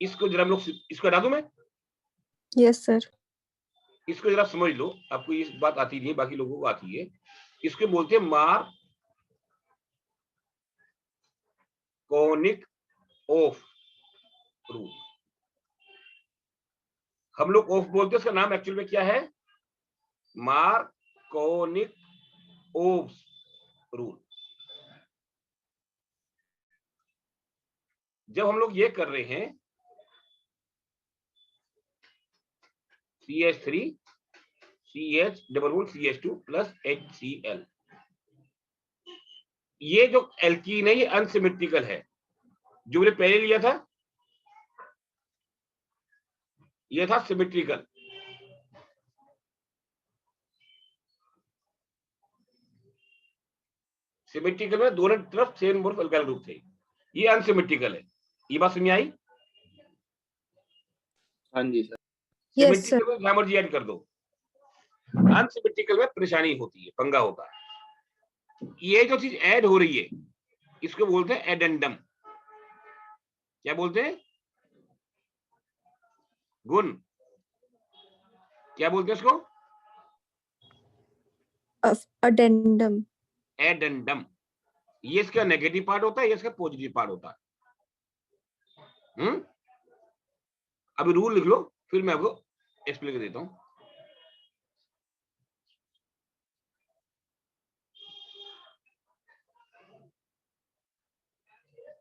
इसको जरा हम लोग, इसको हटा दूं मैं? Yes sir. इसको जरा समझ लो, आपको ये बात आती नहीं है, बाकी लोगों को आती है। इसको बोलते हैं मार्कोनिक ऑफ रूल। हम लोग ऑफ बोलते हैं, उसका नाम एक्चुअल में क्या है? मार्कोनिक ऑफ रूल। जब हम लोग ये कर रहे हैं CH3 CH double bond CH2 plus HCl, ये जो एल्कीन है ये अनसिमेट्रिकल है। जो मैंने पहले लिया था ये था सिमेट्रिकल। सिमेट्रिकल में दोनों तरफ same number of alkyl group थे, ये अनसिमेट्रिकल है। ये बात समझ में आई? हाँ जी सर। Yes sir. सिमेट्रिकल में जहां मर्जी ऐड कर दो, अनसिमेट्रिकल में परेशानी होती है, पंगा होता है। ये जो चीज ऐड हो रही है इसको बोलते हैं एडेंडम। क्या बोलते हैं? गुण। क्या बोलते हैं इसको? अडेंडम। एडेंडम। ये इसका नेगेटिव पार्ट होता है, ये इसका पॉजिटिव पार्ट होता है। अभी रूल लिख लो, फिर मैं आपको एक्सप्लेन कर देता हूं।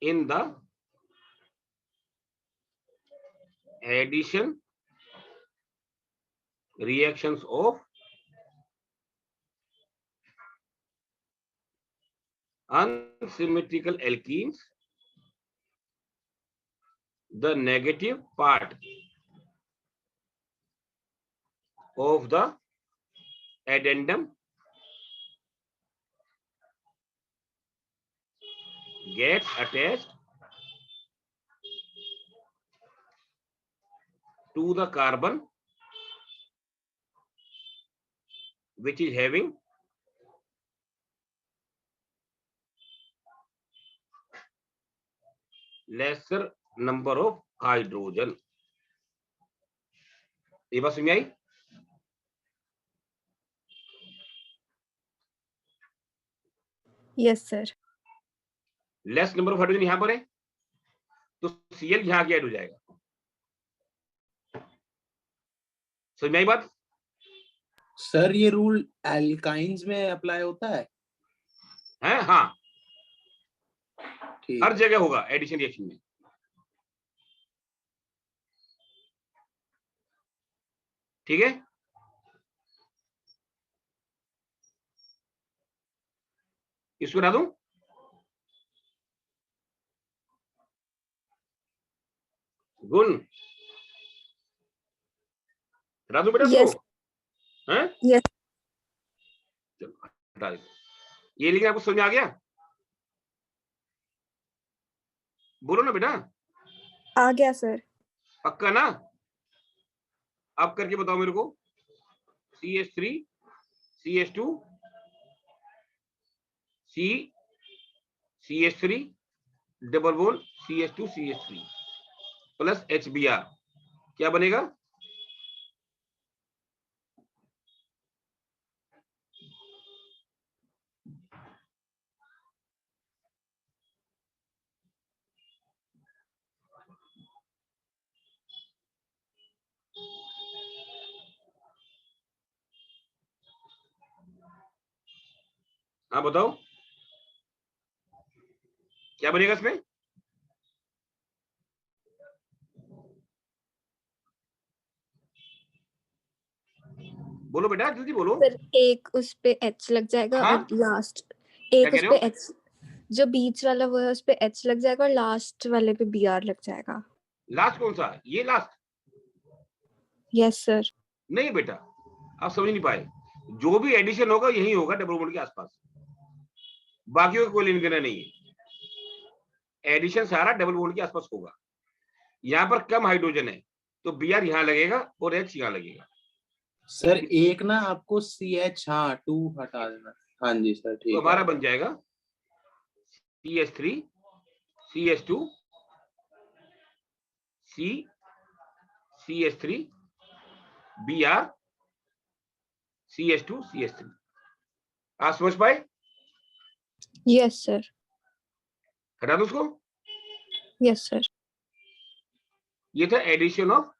in the addition reactions of unsymmetrical alkenes, the negative part of the addendum gets attached to the carbon which is having lesser number of hydrogen। ये बात समझ आई? Yes sir. Less number of hydrogen यहां पर है तो Cl यहां आके ऐड हो जाएगा। समझ में आई बात? सर ये रूल एल्काइंस में अप्लाई होता है? हाँ, ठीक हर है। जगह होगा एडिशन रिएक्शन में। ठीक है? इसको हटा दूं? गुण हटा दूं बेटा इसको? यस। हैं? यस। चलो हटा दो। ये लिखना आपको समझ में आ गया? बोलो ना बेटा। आ गया सर। पक्का ना? आप करके बताओ मेरे को। CH3 CH2 CH3 double bond CH2 CH3 plus HBr क्या बनेगा? हाँ बताओ क्या बनेगा इसमें? बोलो बेटा जल्दी बोलो। सर एक उस पे एच लग जाएगा हाँ? और लास्ट क्या एक कह उस रहे पे हो? एच, जो बीच वाला वो है उस पे एच लग जाएगा और लास्ट वाले पे बी आर लग जाएगा। लास्ट कौन सा? ये लास्ट? Yes sir. नहीं बेटा, आप समझ नहीं पाए। जो भी एडिशन होगा यही होगा डबल बॉन्ड के आसपास, बाकी का कोई लेना देना नहीं है। एडिशन सारा डबल बॉन्ड के आसपास होगा। यहाँ पर कम हाइड्रोजन है तो बी आर यहाँ लगेगा और एच यहाँ लगेगा। सर एक ना आपको CH, हाँ 2 हटा देना। हाँ जी सर तो ठीक है। हमारा बन जाएगा CH3 CH2 C CH3 Br CH2 CH3। आप समझ पाए? Yes sir. हटा दो उसको। Yes sir. ये था addition of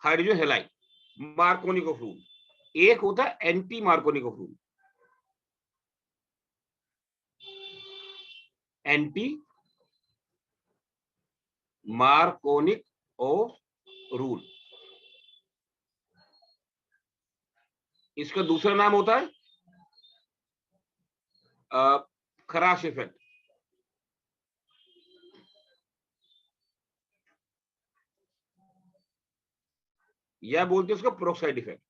hydrogen halide, Markovnikov rule. एक होता है anti Markovnikov rule. Anti Markovnikov rule, इसका दूसरा नाम होता है खराश इफेक्ट। या बोलते हैं उसको पेरोक्साइड इफेक्ट।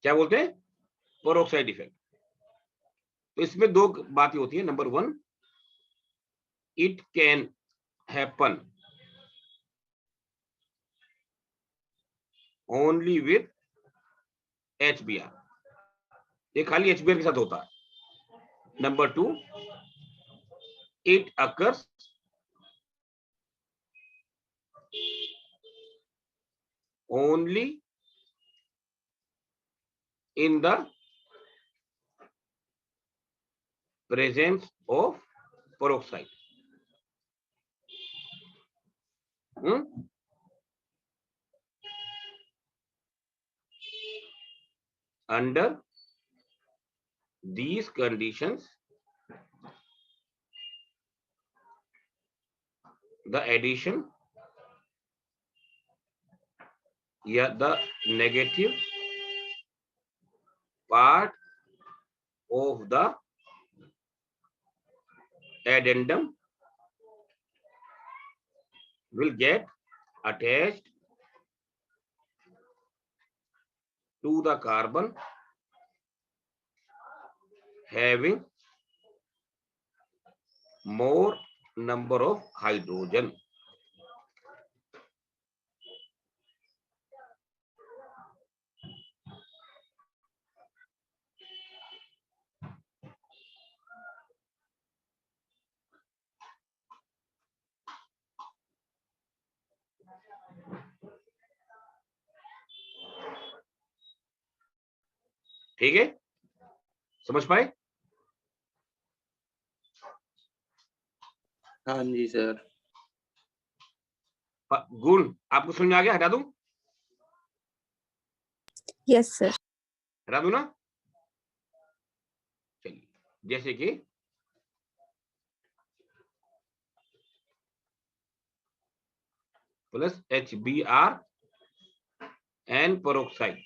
क्या बोलते हैं? Peroxide effect. तो इसमें दो बातें होती है। Number 1, it can happen only with HBr, ये खाली HBr के साथ होता है। Number 2, it occurs only in the presence of peroxide. Under these conditions, the addition, the negative part of the addendum will get attached to the carbon having more number of hydrogen. ठीक है, समझ पाए? हाँ जी sir. गुण आपको समझ में आ गया? हटा दूं? Yes sir. हटा दूं ना? चलिए, जैसे कि प्लस HBr एंड पेरोक्साइड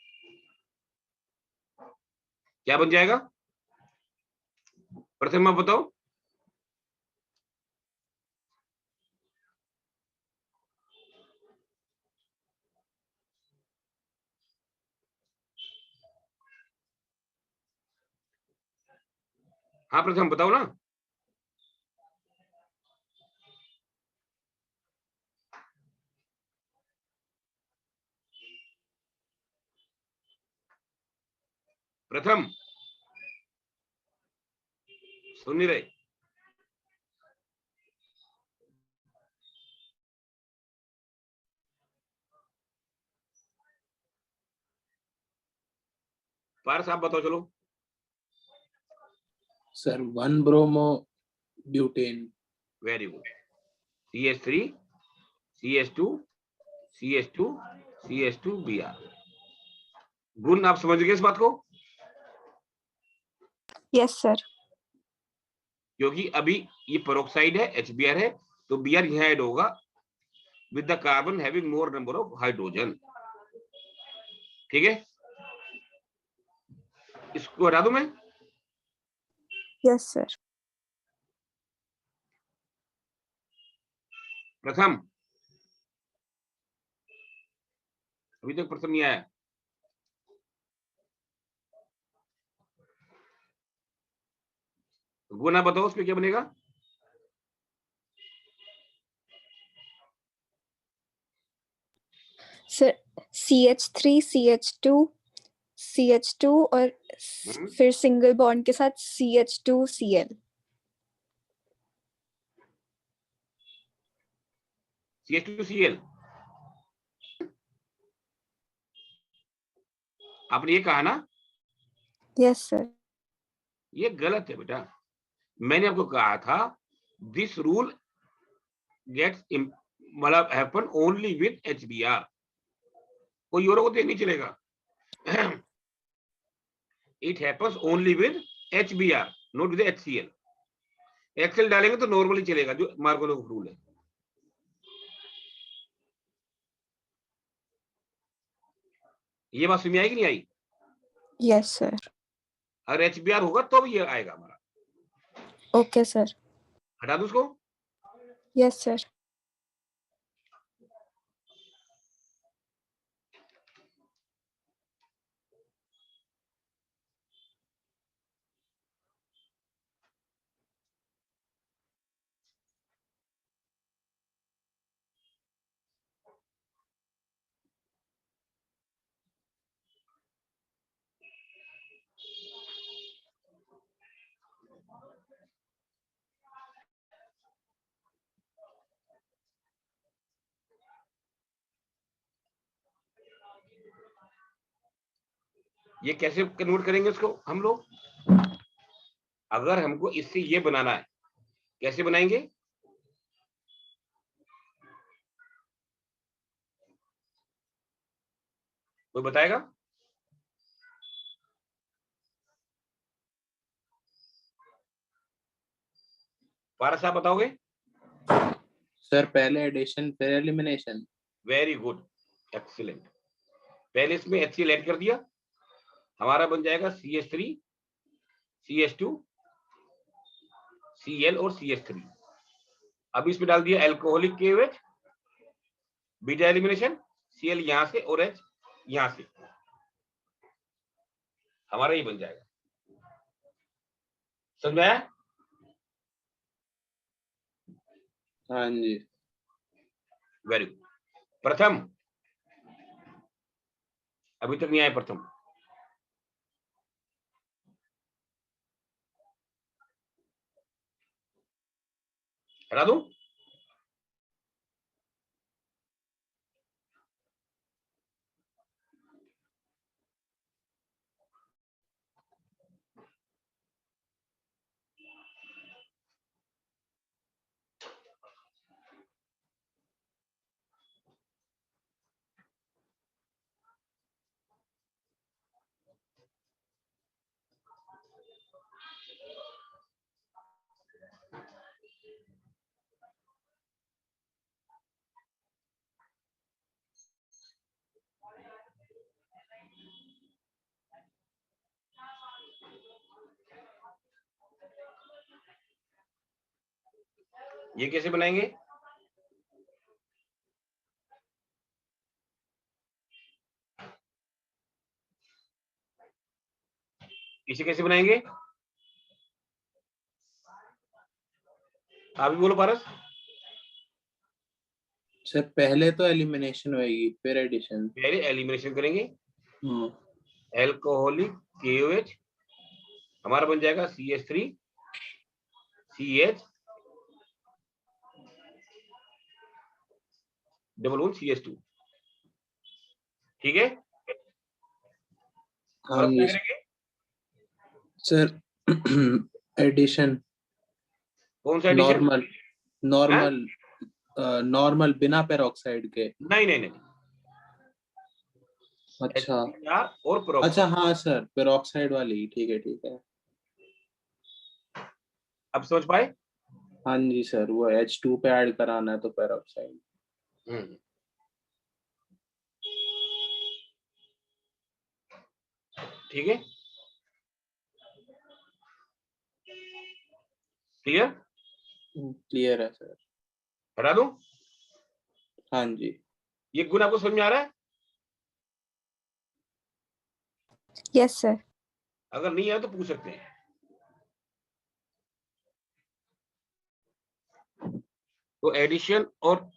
क्या बन जाएगा? प्रथम आप बताओ। हाँ प्रथम बताओ ना। प्रथम सुन नहीं रहे? पारस आप बताओ चलो। Sir 1 bromo butane. Very good. CH3 CH2 CH2 CH2 Br। गुण आप समझ गए इस बात को? Yes sir. क्योंकि अभी ये पेरोक्साइड है, HBr है, तो Br यहाँ ऐड होगा with the carbon having more number of hydrogen. ठीक है, इसको हटा दूं मैं? Yes, sir. प्रथम, अभी तक प्रथम नहीं आया। गुना बताओ उसमें क्या बनेगा? Sir, CH3, CH2, CH2 और फिर सिंगल बॉन्ड के साथ CH2Cl. CH2Cl। आपने ये कहा ना? Yes, sir. ये गलत है बेटा। मैंने आपको कहा था दिस रूल गेट्स मतलब हैपन ओनली विद HBr, कोई और को तो नहीं चलेगा। It happens only with HBr, not with HCl। HCl डालेंगे तो नॉर्मली चलेगा, जो मार्कोव रूल है। ये बात समझ आई कि नहीं आई? Yes, sir. अगर HBr होगा तो ये आएगा हमारा। Okay, sir. हटा दो उसको। Yes, sir. ये कैसे कन्वर्ट करेंगे उसको हम लोग? अगर हमको इससे ये बनाना है, कैसे बनाएंगे? कोई बताएगा? पारस साहब बताओगे? सर पहले एडिशन फिर एलिमिनेशन। Very good, excellent. पहले इसमें HCl ऐड कर दिया, हमारा बन जाएगा CH3, CH2, Cl और CH3। अब इसमें डाल दिया alcoholic KOH, beta elimination, Cl यहां से और H यहां से, हमारा ये बन जाएगा। समझ में आया? हाँ जी। Very good. प्रथम, अभी तक नहीं आया प्रथम। हटा दूं? ये कैसे बनाएंगे? इसे कैसे बनाएंगे? आप भी बोलो पारस। सर पहले तो एलिमिनेशन होगी फिर एडिशन। पहले एलिमिनेशन करेंगे, हाँ। एल्कोहलिक KOH हमारा बन जाएगा CH3, CH डबल CH2। ठीक है? हाँ और क्या जी करेंगे? सर एडिशन कौन सा एडिशन? नॉर्मल नॉर्मल नॉर्मल बिना पेरोक्साइड के। नहीं नहीं नहीं, अच्छा HBr और peroxide। अच्छा हाँ सर पेरोक्साइड वाली, ठीक है। अब समझ पाए? हाँ जी सर, वो H2 पे ऐड कराना है तो पेरोक्साइड। ठीक है, क्लियर? क्लियर है सर। हटा दूं? हाँ जी। ये गुण आपको समझ में आ रहा है? Yes, sir. अगर नहीं आया तो पूछ सकते हैं। तो एडिशन और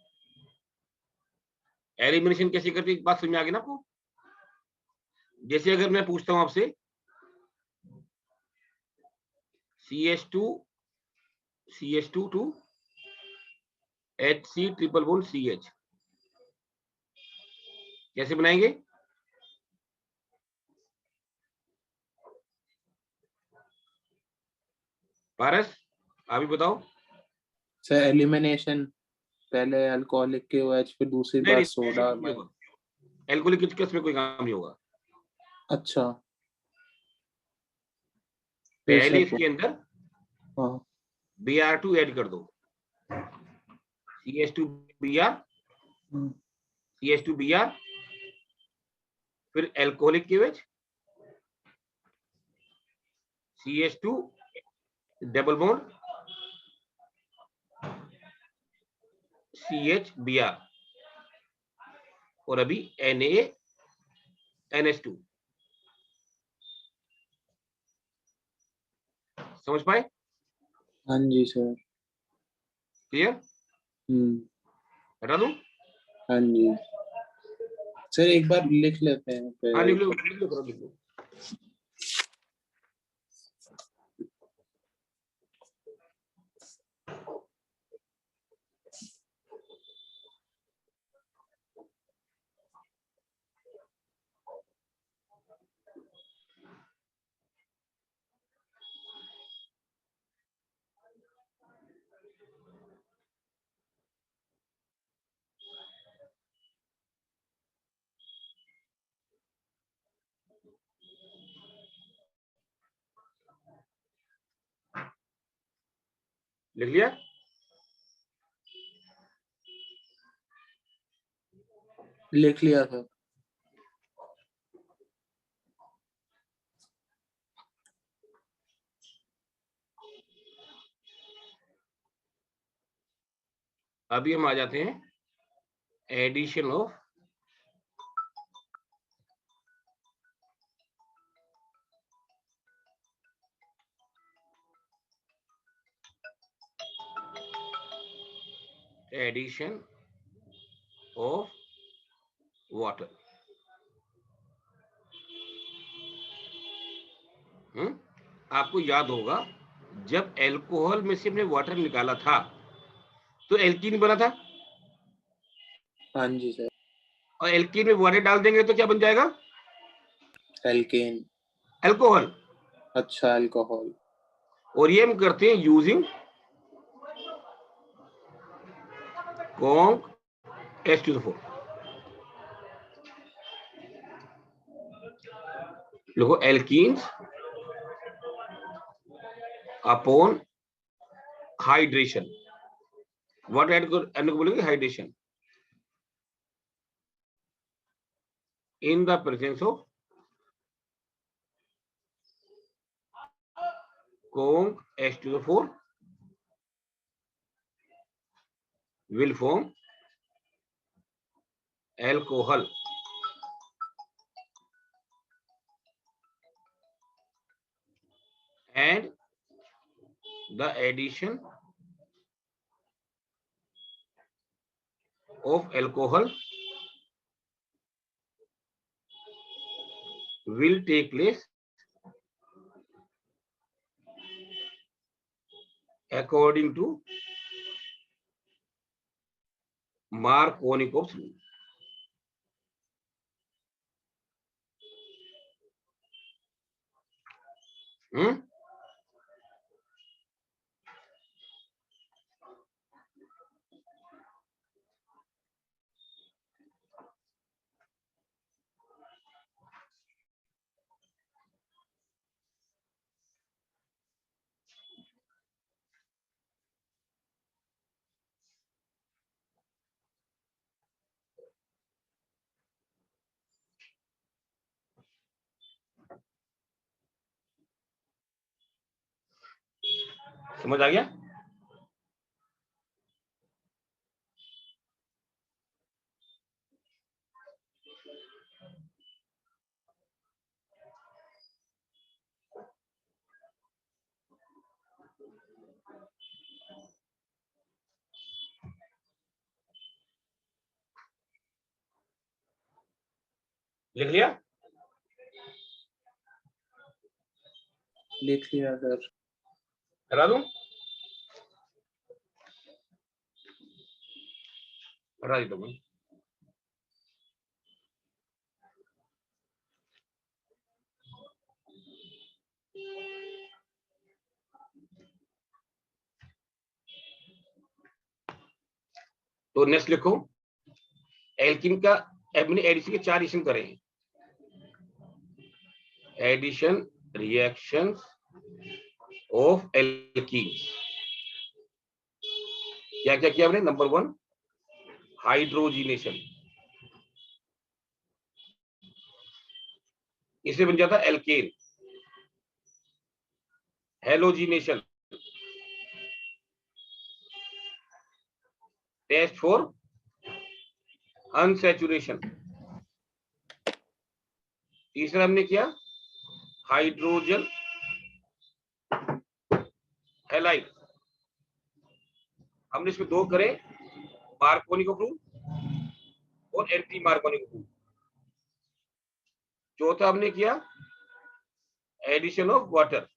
एलिमिनेशन कैसे करते हैं, एक बात समझ में आ गई ना आपको? जैसे अगर मैं पूछता हूं आपसे CH2 to HC triple bond CH, कैसे बनाएंगे? पारस आप ही बताओ। सर एलिमिनेशन, पहले अल्कोहलिक के OH पे दूसरी बार सोडा। एल्कोहलिक में कोई काम नहीं होगा। अच्छा, पहले इसके अंदर हाँ Br2 ऐड कर दो, CH2Br, CH2Br, फिर एल्कोहलिक के OH CH2 double bond CHBr, और अभी NaNH2। समझ पाए? हाँ जी सर। क्लियर? हटा दूं? हाँ जी सर, एक बार लिख लेते हैं फिर। हाँ लिख लो, लिख लो, करो, लिख लो। लिख लिया? लिख लिया सर। अभी हम आ जाते हैं एडिशन ऑफ वाटर। आपको याद होगा जब एल्कोहल में से हमने वाटर निकाला था तो एल्कीन बना था, हाँ जी सर। और एल्कीन में वाटर डाल देंगे तो क्या बन जाएगा? एल्केन। एल्कोहल। अच्छा, अल्कोहल। और ये हम करते हैं यूजिंग कॉन्क H2O4। लिखो alkenes upon hydration. What add को बोलेंगे? Hydration in the presence of conc H2O4 will form alcohol, and the addition of alcohol will take place according to Markovnikov's rule। समझ आ गया? लिख लिया? लिख लिया सर। हटा दूं? हटा देता हूं। तो नेक्स्ट लिखो, एल्किन का हमने एडिशन के 4 रिएक्शन करे हैं। Addition reactions of alkenes. क्या क्या किया हमने? नंबर 1 हाइड्रोजिनेशन, इससे बन जाता alkane. Halogenation, test for unsaturation. तीसरा हमने किया हाइड्रोजन हैलाइड, हमने इसमें 2 करे, मार्कोनिक ग्रुप और एंटी मार्कोनिक ग्रुप। चौथा हमने किया addition of water,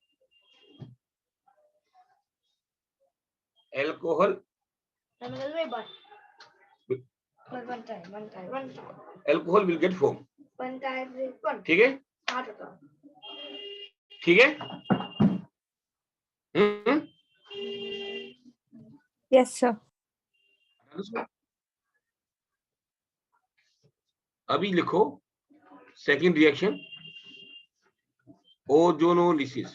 alcohol, alcohol will get form. ठीक है? ठीक है? Yes, sir. अभी लिखो second reaction, ozonolysis.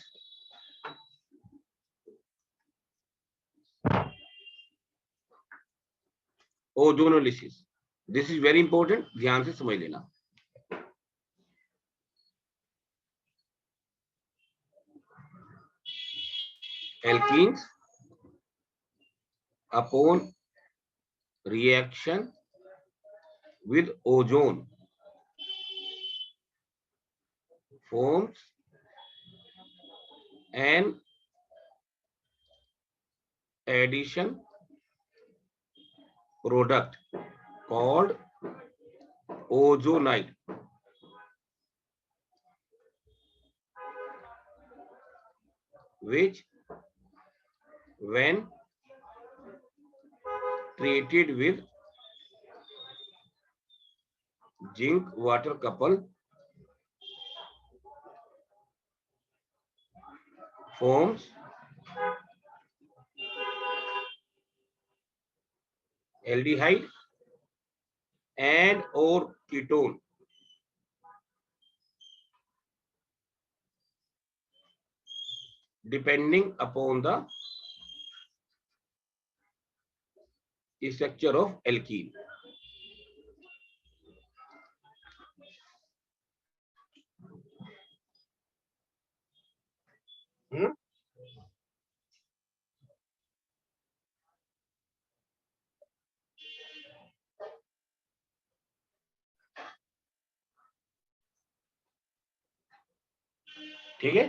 Ozonolysis, this is very important, ध्यान से समझ लेना। Alkenes upon reaction with ozone forms an addition product called ozonide, which when treated with zinc water couple forms aldehyde and or ketone depending upon the structure of alkene. ठीक है?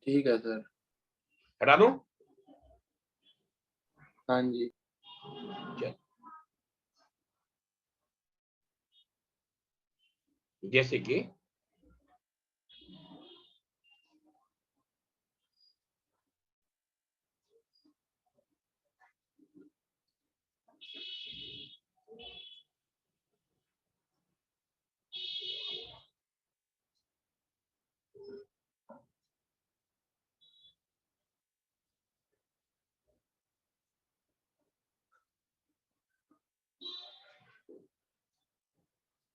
ठीक है sir. हटा दूं? हाँ जी। चल, जैसे कि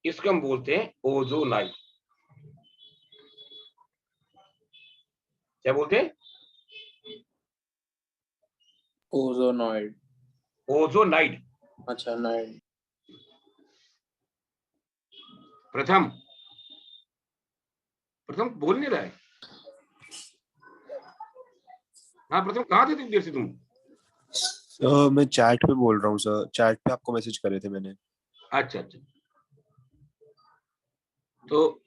इसको हम बोलते हैं ओजोनाइड। क्या बोलते हैं? ओजोनॉइड। ओजोनाइड। अच्छा, नाइड। प्रथम बोल नहीं रहा है। हाँ प्रथम, कहाँ थे इतनी देर से तुम? मैं चैट पे बोल रहा हूँ सर, चैट पे आपको मैसेज करे थे मैंने। अच्छा अच्छा, तो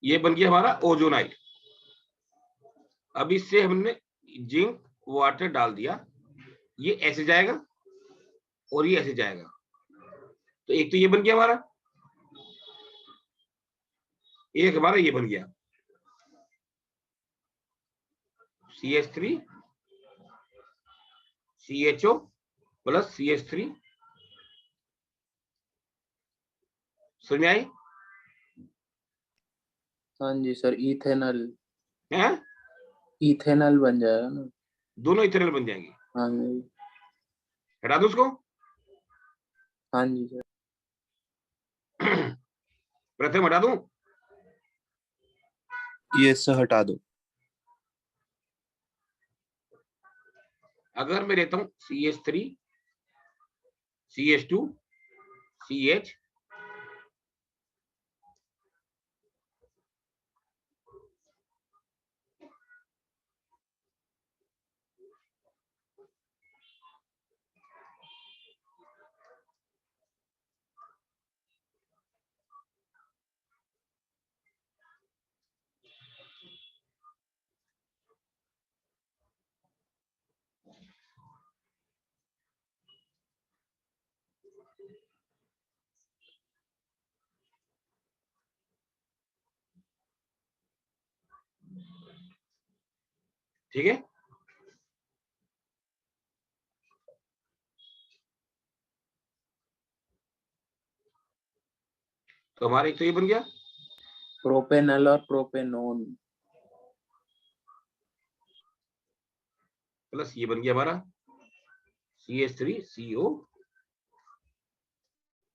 ये बन गया हमारा ओजोनाइट। अब इससे हमने जिंक वाटर डाल दिया, ये ऐसे जाएगा और ये ऐसे जाएगा, तो एक तो ये बन गया हमारा, एक हमारा ये बन गया CH3 CHO प्लस CH3। समझ में आई? हाँ जी सर, इथेनॉल, हैं? इथेनॉल बन जाएगा ना। दोनों इथेनॉल बन जाएंगे। हाँ जी, हटा दो उसको। हाँ जी सर। प्रथम हटा दूं? यस सर, हटा दो। अगर मैं लेता हूं CH3 CH2 CH, ठीक है, तो हमारा एक तो ये बन गया, प्रोपेनॉल और प्रोपेनोन। प्लस ये बन गया हमारा CH3 CO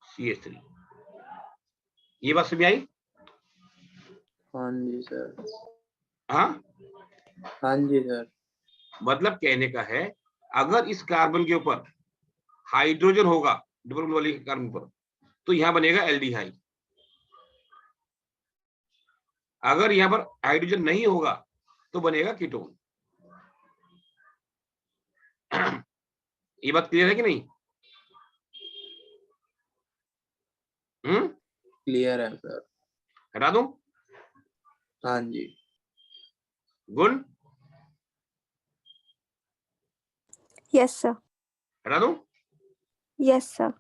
CH3। ये बात समझ आई? हाँ जी सर। हाँ, हाँ जी सर। मतलब कहने का है, अगर इस कार्बन के ऊपर हाइड्रोजन होगा, डबल बॉन्ड वाले कार्बन पर, तो यहां बनेगा एल्डिहाइड। अगर यहां पर हाइड्रोजन नहीं होगा तो बनेगा कीटोन। ये बात क्लियर है कि नहीं? क्लियर है सर। हटा दूं? हाँ जी। गुण Yes, sir. हटा दूं Yes, sir.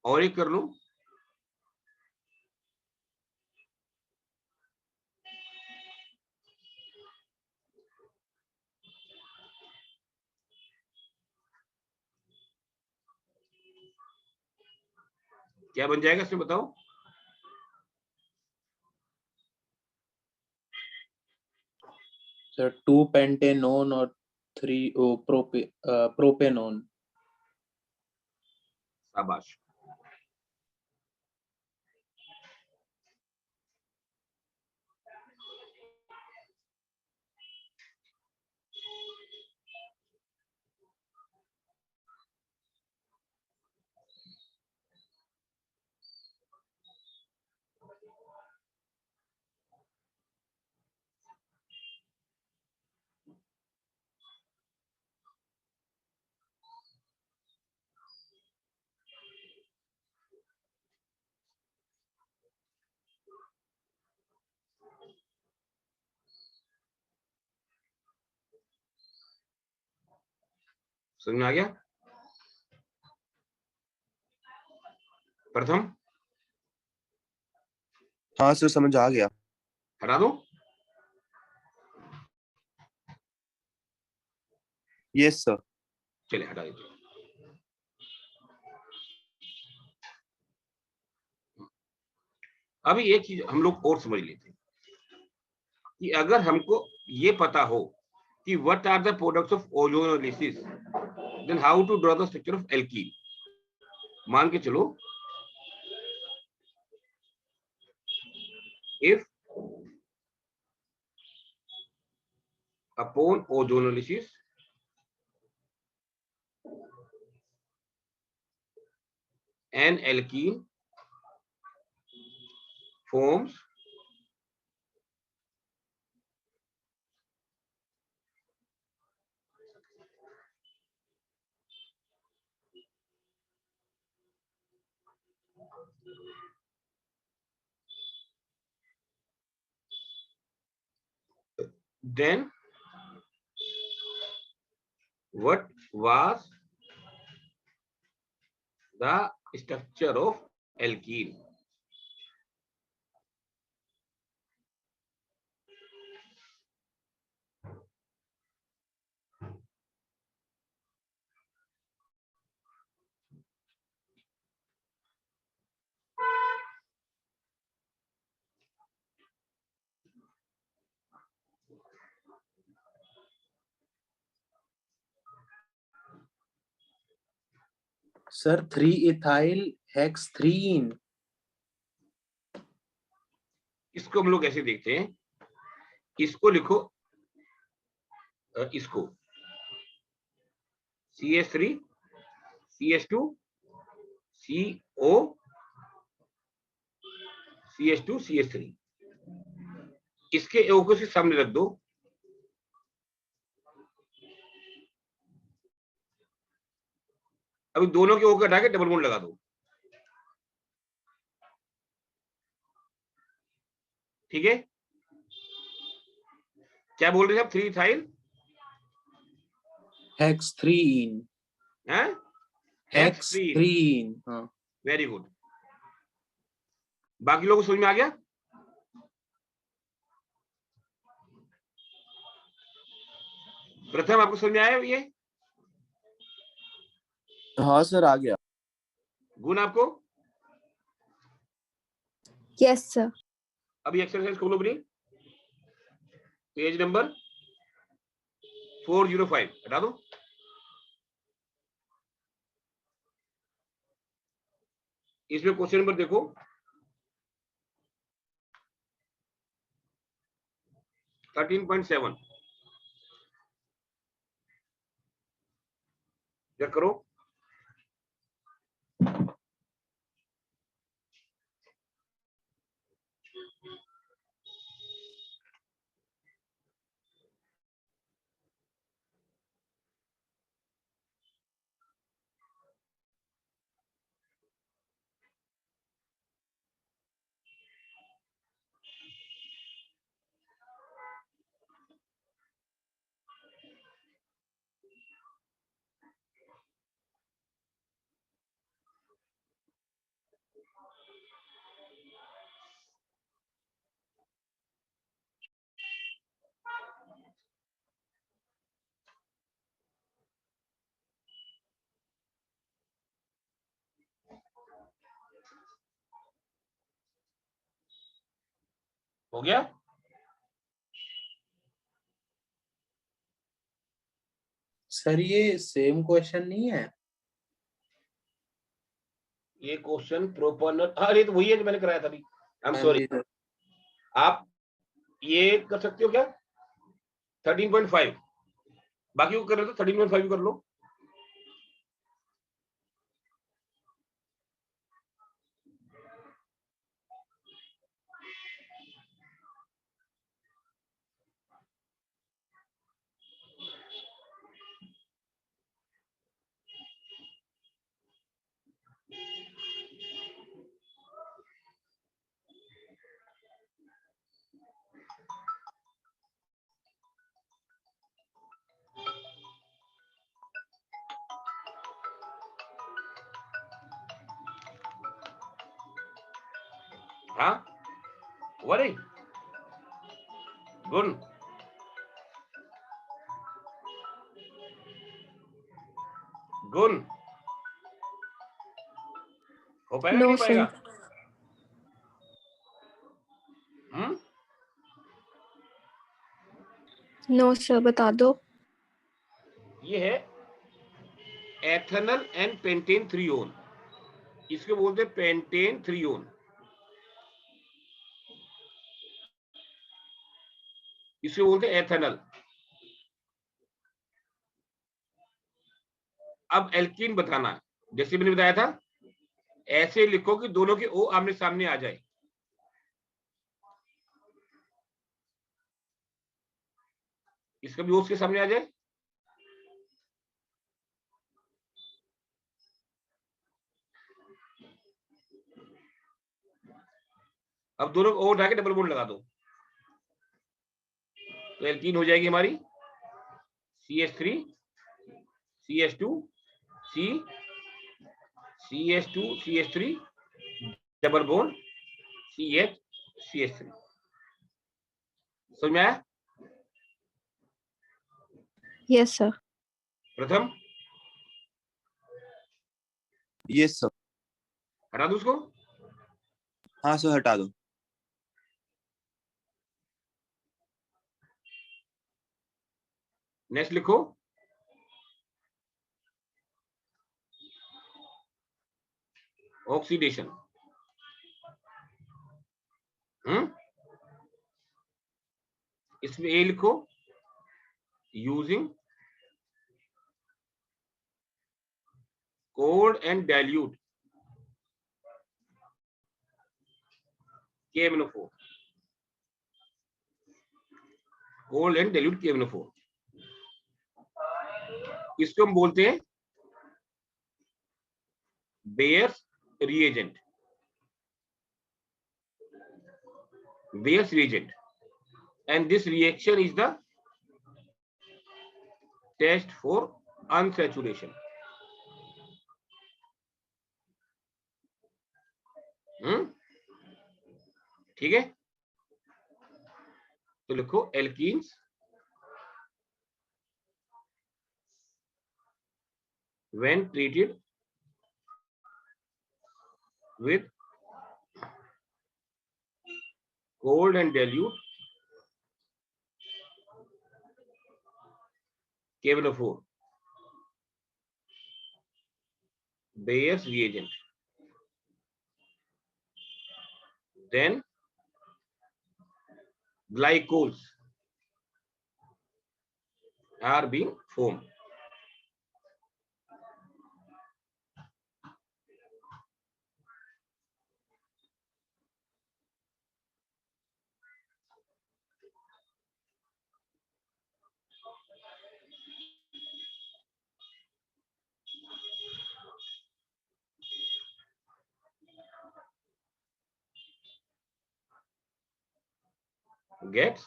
और एक कर लूं? क्या बन जाएगा इसमें बताओ? सर 2 पेंटेनोन और 3 प्रोपेनोन। शाबाश। समझ में आ गया? प्रथम हाँ सर, समझ आ गया। हटा दूं? Yes sir. चले हटा देते। अभी एक चीज हम लोग और समझ लेते हैं कि अगर हमको ये पता हो कि what are the products of ozonolysis, then how to draw the structure of alkene. मान के चलो, if upon ozonolysis an alkene forms Then what was the structure of alkene? Sir 3-ethyl hexthrene। इसको हम लोग ऐसे देखते हैं, इसको लिखो, इसको CH3 CH2 CO CH2 CH3, इसके O को सामने रख दो, अभी दोनों के O को हटा के डबल बॉन्ड लगा दो, ठीक है। क्या बोल रहे थे आप? 3-ethyl hexthrene। हैं? hexthrene। हाँ वेरी गुड। बाकी लोगों को समझ में आ गया? प्रथम आपको समझ में आया ये हाँ सर आ गया। गुण आपको? Yes, sir. अभी एक्सरसाइज खोलो अपनी, पेज नंबर 405 हटा दो। इसमें क्वेश्चन नंबर देखो, (13.7) चेक करो। हो गया? सर ये सेम क्वेश्चन नहीं है? ये क्वेश्चन प्रोपोनल, अरे तो वही है जो मैंने कराया था अभी। I am sorry. आप ये कर सकते हो क्या? 13.5 बाकी को कर रहे हो तो 13.5 भी कर लो। हाँ वरी गुण गुण हो पाएगा No, नहीं sir. पाएगा? No, sir. बता दो। ये है एथेनल एंड पेंटेन थ्रियोन, इसको बोलते हैं पेंटेन थ्रियोन। इसको बोलते हैं एथेनल। अब एल्कीन बताना है, जैसे मैंने बताया था, ऐसे लिखो कि दोनों के ओ आमने सामने आ जाए। इसका भी ओ उसके सामने आ जाए। अब दोनों को उठा के डबल बॉन्ड लगा दो, तो एल्कीन हो जाएगी हमारी CH3 CH2 CH2 CH3 double bond CH CH3। समझ में आया? Yes, sir. प्रथम ये सब। हटा दो उसको। हाँ सर हटा दो। नेक्स्ट लिखो ऑक्सीडेशन। इसमें ए लिखो using cold and dilute KMnO4, cold and dilute KMnO4। इसको हम बोलते हैं bears reagent. Bayer's reagent, and this reaction is the test for unsaturation। ठीक है, तो लिखो alkenes when treated with cold and dilute KMnO4, Bayer's reagent, then glycols are being formed। Gets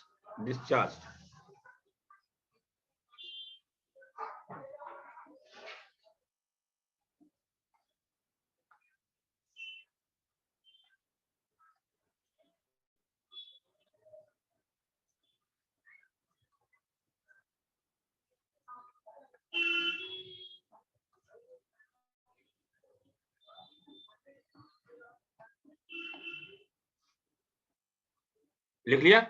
discharged। लिख लिया?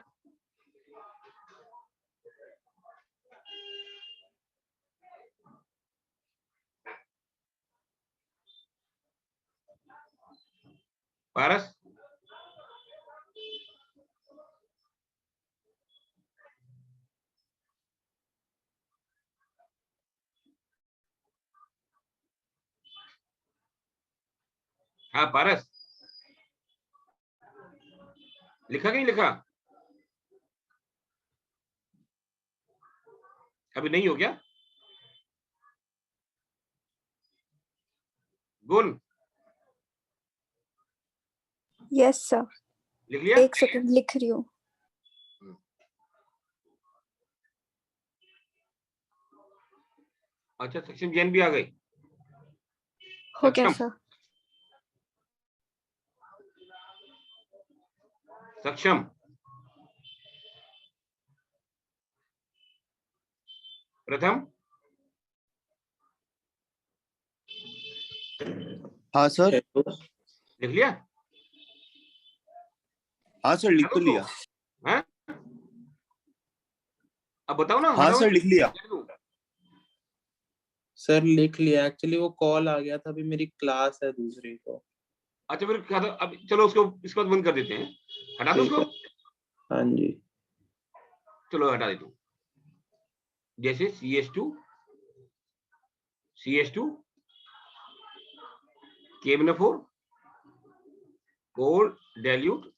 पारस हाँ पारस लिखा कि नहीं लिखा? अभी नहीं हो गया? गुण Yes, sir. लिख लिया? एक सेकंड लिख रही हूँ। अच्छा सक्षम जैन भी आ गई। हो गया सक्षम। सर। सक्षम प्रथम हाँ सर। लिख लिया? हाँ सर लिख तो लिया। हैं? अब बताओ ना। हाँ सर लिख लिया। सर लिख लिया, एक्चुअली वो कॉल आ गया था, अभी मेरी क्लास है दूसरी को। अच्छा फिर क्या था? अब चलो उसको इसके बाद बंद कर देते हैं, हटा दो उसको। हाँ जी चलो हटा देता हूँ। जैसे CH2 KMnO4 कोल्ड डाइल्यूट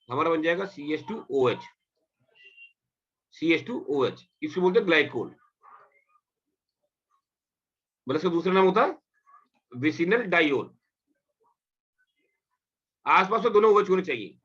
हमारा बन जाएगा CH2OH। इसको बोलते हैं ग्लाइकोल। मतलब इसका दूसरा नाम होता है विसिनल डाइओल। आसपास में दोनों OH होने चाहिए।